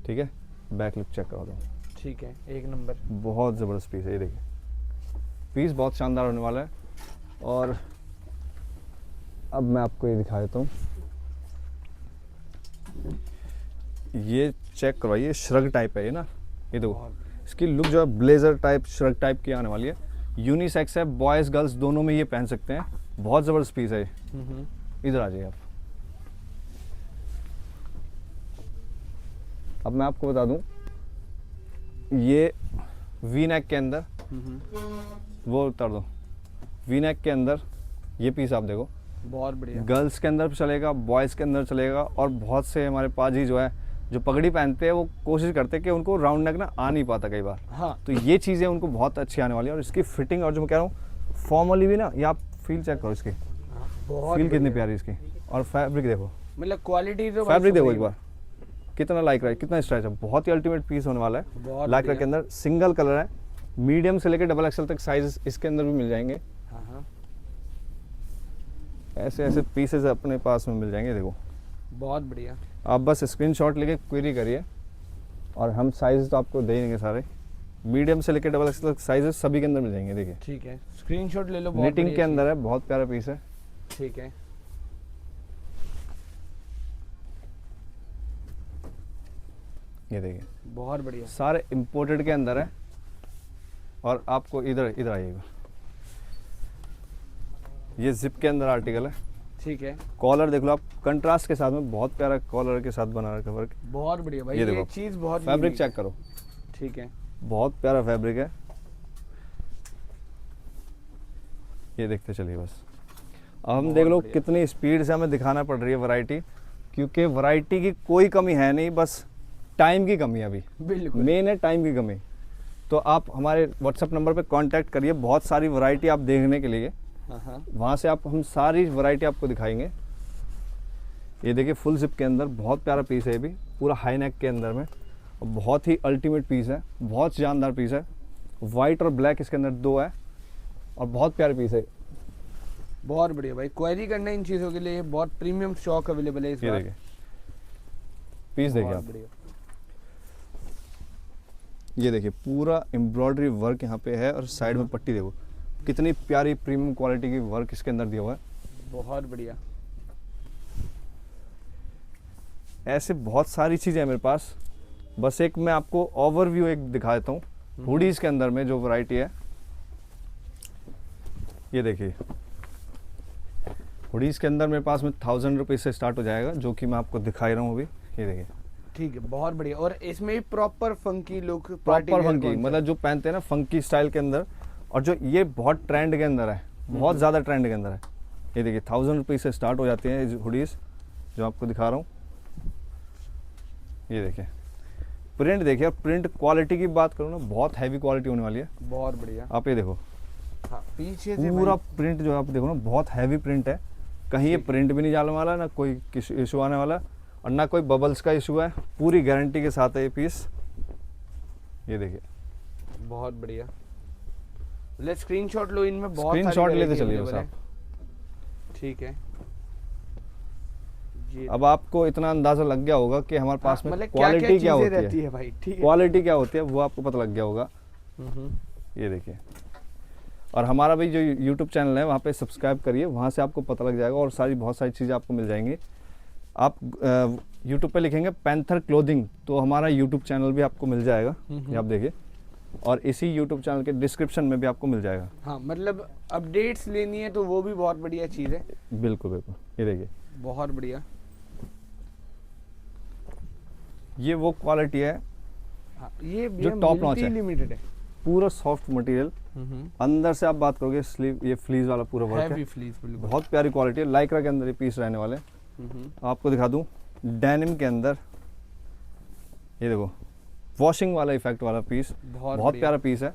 ठीक है, बैक लुक चेक करा दो, ठीक है, एक नंबर। बहुत ज़बरदस्त पीस है। ये देखिए पीस बहुत शानदार होने वाला है। और अब मैं आपको ये दिखा देता हूँ, ये चेक करवाइए, श्रग टाइप है ये ना, ये देखो इसकी लुक जो है ब्लेजर टाइप, श्रग टाइप की आने वाली है। यूनिसेक्स है, बॉयज़ गर्ल्स दोनों में ये पहन सकते हैं। बहुत ज़बरदस्त पीस है ये। इधर आ जाइए आप। अब मैं आपको बता दूं, ये वी नेक के अंदर, वो उतार दो, वी नेक के अंदर ये पीस आप देखो, बहुत बढ़िया। गर्ल्स के अंदर चलेगा, बॉयज़ के अंदर चलेगा। और बहुत से हमारे पाजी जो है जो पगड़ी पहनते हैं, वो कोशिश करते हैं कि उनको राउंड नेक ना आ नहीं पाता कई बार, हाँ, तो ये चीज़ें उनको बहुत अच्छी आने वाली है। और इसकी फिटिंग, और जो मैं कह रहा हूँ फॉर्मली भी ना, ये आप फील चेक करो इसकी, बहुत फील कितनी बढ़िया। प्यारी इसकी। और फैब्रिक देखो, मतलब क्वालिटी तो भाई फैब्रिक देखो सुप्रीम एक बार, कितना लाइक रहा है, कितना स्ट्रेच है, बहुत ही अल्टीमेट पीस होने वाला है। बहुत लाइक्रा बढ़िया। के अंदर सिंगल कलर है, मीडियम से लेकर डबल एक्सल तक साइज इसके अंदर भी मिल जाएंगे। हाँ, ऐसे ऐसे पीसेस अपने पास में मिल जाएंगे। देखो बहुत बढ़िया। आप बस स्क्रीनशॉट लेके क्वेरी करिए और हम साइज तो आपको दे देंगे सारे, मीडियम से लेकर डबल एक्सल तक साइजेस सभी के अंदर मिल जाएंगे। देखिए ठीक है, स्क्रीनशॉट ले लो। बहुत निटिंग बढ़िया के अंदर है, बहुत प्यारा पीस है। चीज़। ठीक है, ये देखिए बहुत बढ़िया। सारे इम्पोर्टेड के अंदर है। और आपको इधर इधर आइएगा, ये जिप के अंदर आर्टिकल है। ठीक है, कॉलर देख लो आप, कंट्रास्ट के साथ में बहुत प्यारा कॉलर के साथ बना रखा वर्क। बहुत बढ़िया भाई, ये ये देखो, चीज बहुत फैब्रिक unique चेक करो, है। ठीक है, बहुत प्यारा फैब्रिक है। ये देखते चलिए बस। अब हम बहुत देख लो बढ़िया। कितनी स्पीड से हमें दिखाना पड़ रही है वैरायटी, क्योंकि वैरायटी की कोई कमी है नहीं, बस टाइम की कमी है अभी। बिल्कुल। मेन है टाइम की कमी। तो आप हमारे व्हाट्सएप नंबर पे कांटेक्ट करिए, बहुत सारी वैरायटी आप देखने के लिए, हाँ, वहाँ से आप हम सारी वैरायटी आपको दिखाएंगे। ये देखिए फुल जिप के अंदर बहुत प्यारा पीस है, ये भी पूरा हाई नेक के अंदर में, और बहुत ही अल्टीमेट पीस है, बहुत शानदार पीस है। वाइट और ब्लैक इसके अंदर दो है, और बहुत प्यारे पीस है। बहुत बढ़िया भाई, क्वेरी करना इन चीजों के लिए बहुत प्रीमियम स्टॉक अवेलेबल है इस ये बार। देखिए पीस, देखिए बहुत आप, बढ़िया। ये देखिए पूरा एम्ब्रॉयडरी वर्क यहाँ पे है, और साइड में पट्टी देखो कितनी प्यारी प्रीमियम क्वालिटी की वर्क इसके अंदर दिया हुआ है। बहुत बढ़िया। ऐसे बहुत सारी चीज़ें हैं मेरे पास, बस एक मैं आपको ओवरव्यू एक दिखा देता हूँ। हुडीज़ के अंदर में जो वैरायटी है, ये देखिए हुडीज़ के अंदर मेरे पास में 1000 रुपीज़ से स्टार्ट हो जाएगा, जो कि मैं आपको दिखा ही रहा हूँ अभी। ये देखिए ठीक है, बहुत बढ़िया। और इसमें proper funky look, proper funky, मतलब जो पहनते हैं ना फंकी स्टाइल के अंदर, और जो ये बहुत ट्रेंड के अंदर है, बहुत ज़्यादा ट्रेंड के अंदर है। ये देखिए 1000 रुपीज़ से स्टार्ट हो जाती हैं हुडीज़, जो आपको दिखा रहा हूँ। ये देखिए प्रिंट देखिए, और प्रिंट क्वालिटी की बात करूँ ना, बहुत हैवी क्वालिटी होने वाली है। बहुत बढ़िया। आप ये देखो हाँ, पीछे से पूरा भाई, प्रिंट जो आप देखो ना, बहुत हैवी प्रिंट है। कहीं ये प्रिंट भी नहीं जाने वाला, ना कोई इशू आने वाला, और ना कोई बबल्स का इशू है। पूरी गारंटी के साथ है ये पीस। ये देखिए बहुत बढ़िया। ले स्क्रीनशॉट लो, इनमें बहुत स्क्रीनशॉट सारी लेते variety चलिए बस available आप। है। ठीक है, ये अब आपको इतना अंदाजा लग गया होगा कि हमारे पास में मतलब क्वालिटी क्या चीजें होती रहती है, है भाई। ठीक है। क्वालिटी क्या होती है वो आपको पता लग गया होगा। ये देखिए, और हमारा भी जो यूट्यूब चैनल है वहाँ पे सब्सक्राइब करिए, वहाँ से आपको पता लग जाएगा, और बहुत सारी चीज़ें आपको मिल जाएंगी। आप यूट्यूब पे लिखेंगे पैंथर क्लोथिंग, तो हमारा यूट्यूब चैनल भी आपको मिल जाएगा। ये आप देखिए, और इसी यूट्यूब चैनल के डिस्क्रिप्शन में भी आपको मिल जाएगा। हाँ, मतलब अपडेट्स लेनी है तो वो भी बहुत बढ़िया चीज़ है। बिल्कुल बिल्कुल। ये देखिए बहुत बढ़िया। ये वो क्वालिटी है हाँ, ये जो top notch है। लिमिटेड है। पूरा सॉफ्ट मटेरियल, अंदर से आप बात करोगे स्लीव, ये फ्लीज वाला पूरा वर्क हैवी है, फ्लीस बिल्कुल। बहुत प्यारी क्वालिटी है। लाइक्रा के अंदर ये पीस रहने वाले। आपको दिखा दूं डेनिम के अंदर, ये देखो वॉशिंग वाला इफेक्ट वाला पीस, बहुत बढ़िया। प्यारा पीस है।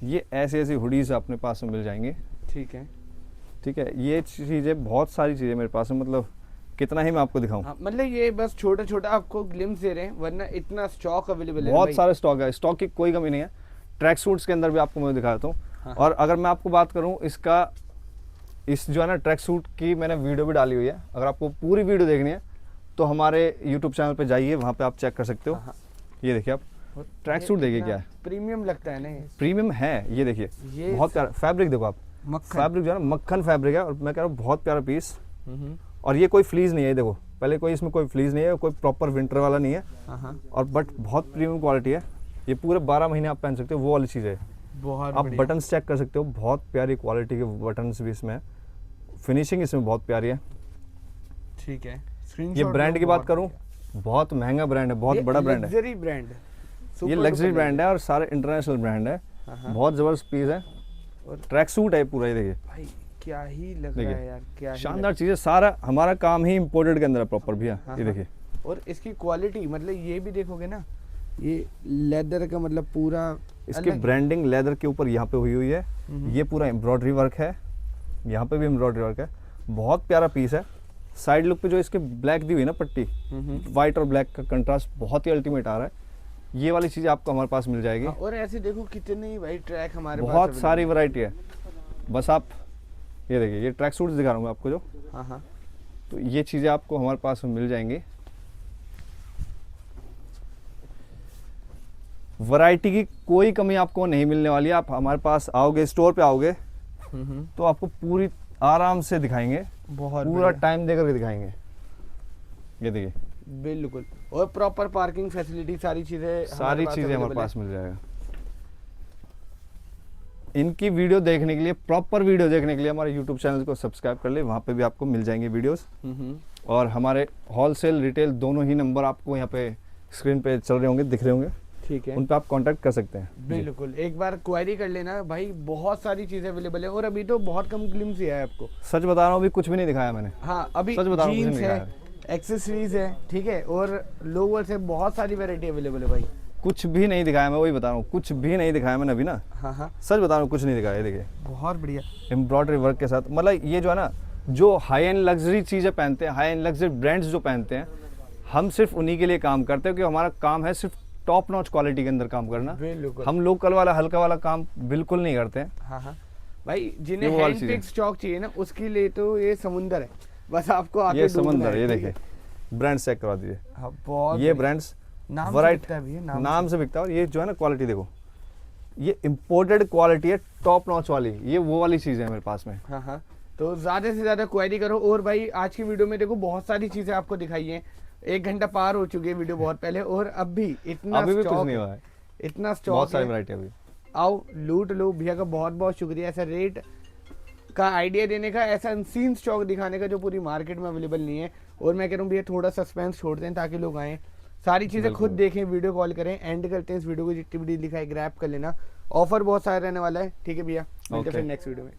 ये ऐसी ऐसी हुडीज अपने पास में मिल जाएंगी। ठीक है। ठीक है, ये चीज़ें बहुत सारी चीज़ें मेरे पास में, मतलब कितना ही मैं आपको दिखाऊं। हाँ, मतलब ये बस छोटा छोटा आपको ग्लिम्स दे रहे हैं, वरना इतना स्टॉक अवेलेबल है बहुत भाई। सारे स्टॉक है, स्टॉक की कोई कमी नहीं है। ट्रैक सूट्स के अंदर भी आपको मैं दिखाता हूँ। हाँ। और अगर मैं आपको बात करूँ इसका, इस जो है ना ट्रैक सूट की मैंने वीडियो भी डाली हुई है, अगर आपको पूरी वीडियो देखनी है तो हमारे यूट्यूब चैनल पे जाइए, वहाँ पे आप चेक कर सकते हो। हाँ। ये देखिए आप ट्रैक सूट देखिए क्या है, प्रीमियम लगता है ना ये। प्रीमियम है। ये देखिए ये बहुत प्यारा फैब्रिक देखो आप, मक्खन। फैब्रिक जो है ना मक्खन फैब्रिक है, और मैं कह रहा हूँ बहुत प्यारा पीस। और ये कोई फ्लीज नहीं है, ये देखो पहले कोई इसमें कोई फ्लीज नहीं है, कोई प्रॉपर विंटर वाला नहीं है, हाँ, और बट बहुत प्रीमियम क्वालिटी है। ये पूरे 12 महीने आप पहन सकते हो, वो वाली चीज़ है। बहुत आप बढ़िया। बटन्स चेक कर सकते हो, बहुत प्यारी क्वालिटी के बटन्स भी इसमें है, फिनिशिंग इसमें बहुत प्यारी है। ठीक है। ये स्क्रीनशॉट ब्रांड लो, की बात बहुत करूं, बहुत महंगा ब्रांड है, बहुत बड़ा ब्रांड है। Luxury brand. ये लग्जरी ब्रांड है, और सारे इंटरनेशनल ब्रांड है। हाँ। बहुत ज़बरदस्त पीस है, और ट्रैक सूट है पूरा। ये देखिए भाई क्या ही लग रहा देखिए, है यार, क्या ही शानदार चीज़ है। सारा हमारा काम ही इम्पोर्टेड के अंदर है प्रॉपर भैया। हाँ, ये हाँ। देखिए और इसकी क्वालिटी, मतलब ये भी देखोगे ना, ये लेदर का मतलब पूरा इसकी अलग- ब्रांडिंग लेदर के ऊपर यहाँ पे हुई है। ये पूरा एम्ब्रॉयडरी वर्क है, यहाँ पे भी एम्ब्रॉयडरी वर्क है। बहुत प्यारा पीस है। साइड लुक पे जो इसके ब्लैक दी हुई है ना पट्टी, वाइट और ब्लैक का कंट्रास्ट बहुत ही अल्टीमेट आ रहा है। ये वाली चीज़ आपको हमारे पास मिल जाएगी। हाँ, और ऐसे देखो कितने ही भाई ट्रैक हमारे पास बहुत available सारी है। वैरायटी है। बस आप ये देखिए, ये ट्रैक सूट्स दिखा रहा हूँ मैं आपको जो, हाँ, तो ये चीज़ें आपको हमारे पास में मिल जाएंगी। वैरायटी की कोई कमी आपको नहीं मिलने वाली है। आप हमारे पास आओगे, स्टोर पे आओगे, तो आपको पूरी आराम से दिखाएंगे, बहुत पूरा टाइम देकर के दिखाएंगे। ये देखिए बिल्कुल। और प्रॉपर पार्किंग फैसिलिटी, सारी चीजें सारी चीज़ें हमारे पास मिल जाएगा। इनकी वीडियो देखने के लिए, प्रॉपर वीडियो देखने के लिए हमारे यूट्यूब चैनल को सब्सक्राइब कर ले, वहाँ पे भी आपको मिल जाएंगे वीडियोस। और हमारे होलसेल रिटेल दोनों ही नंबर आपको यहाँ पे स्क्रीन पे चल रहे होंगे, दिख रहे होंगे, ठीक है, उन पे आप कांटेक्ट कर सकते हैं। जी। बिल्कुल एक बार क्वायरी कर लेना भाई, बहुत सारी चीजें अवेलेबल है और अभी तो बहुत कम ग्लिम्स ही है आपको। सच बता रहा हूँ, अभी कुछ भी नहीं दिखाया मैंने। हाँ अभी सच बता रहा हूँ, कुछ जीन्स नहीं है, दिखाया। एक्सेसरीज है, ठीक है, और लोअर से बहुत सारी वैरायटी अवेलेबल है भाई। कुछ भी नहीं दिखाया, मैं वही बता रहा हूँ, कुछ भी नहीं दिखाया मैंने अभी ना। हाँ हाँ, सच बता रहा हूँ, कुछ नहीं दिखाया। ये देखिए बहुत बढ़िया। एम्ब्रॉयडरी वर्क के साथ, मतलब ये जो है ना, जो हाई एंड लग्जरी चीज़ें पहनते हैं, हाई एंड लग्जरी ब्रांड्स जो पहनते हैं, हम सिर्फ उन्हीं के लिए काम करते हैं, क्योंकि हमारा काम है सिर्फ टॉप नॉच क्वालिटी के अंदर काम करना। बिल्कुल। हम लोकल वाला हल्का वाला काम बिल्कुल नहीं करते हैं। हाँ हाँ भाई, ये जिन्हें वो वाली हैंड चीज़ है। पिक स्टॉक चाहिए ना, उसके लिए तो ये समुंदर है, बस आपको आके ये डूबना समंदर, है, ये ठीक देखिए है? ब्रांड चेक करवा दीजिए। हाँ, बहुत ये बढ़िया। ब्रांड्स नाम से वराइट बिकता भी है, नाम से बिकता है। और ये जो है ना क्वालिटी देखो, ये इम्पोर्टेड क्वालिटी है, टॉप नॉच वाली, ये वो वाली चीज़ है मेरे पास में। हाँ हाँ, तो ज़्यादा से ज़्यादा क्वेरी करो। और भाई आज की वीडियो में देखो बहुत सारी चीज़ें आपको दिखाई हैं, 1 घंटा पार हो चुकी है वीडियो बहुत पहले, और अब भी इतना अभी भी कुछ स्टॉक नहीं है, हुआ है, इतना बहुत स्टॉक सारी है। वैरायटी अभी। आओ लूट लो, भैया का बहुत बहुत शुक्रिया ऐसा रेट का आइडिया देने का, ऐसा अनसीन स्टॉक दिखाने का जो पूरी मार्केट में अवेलेबल नहीं है। और मैं कह रहा हूँ भैया थोड़ा सस्पेंस छोड़ दें ताकि लोग आएँ, सारी चीज़ें खुद बिल्कुल। देखें, वीडियो कॉल करें, एंड करते हैं इस वीडियो को, जितनी वीडियो लिखा है ग्रैब कर लेना। ऑफर बहुत सारा रहने वाला है, ठीक है भैया, मिलते हैं Okay. फिर नेक्स्ट वीडियो में।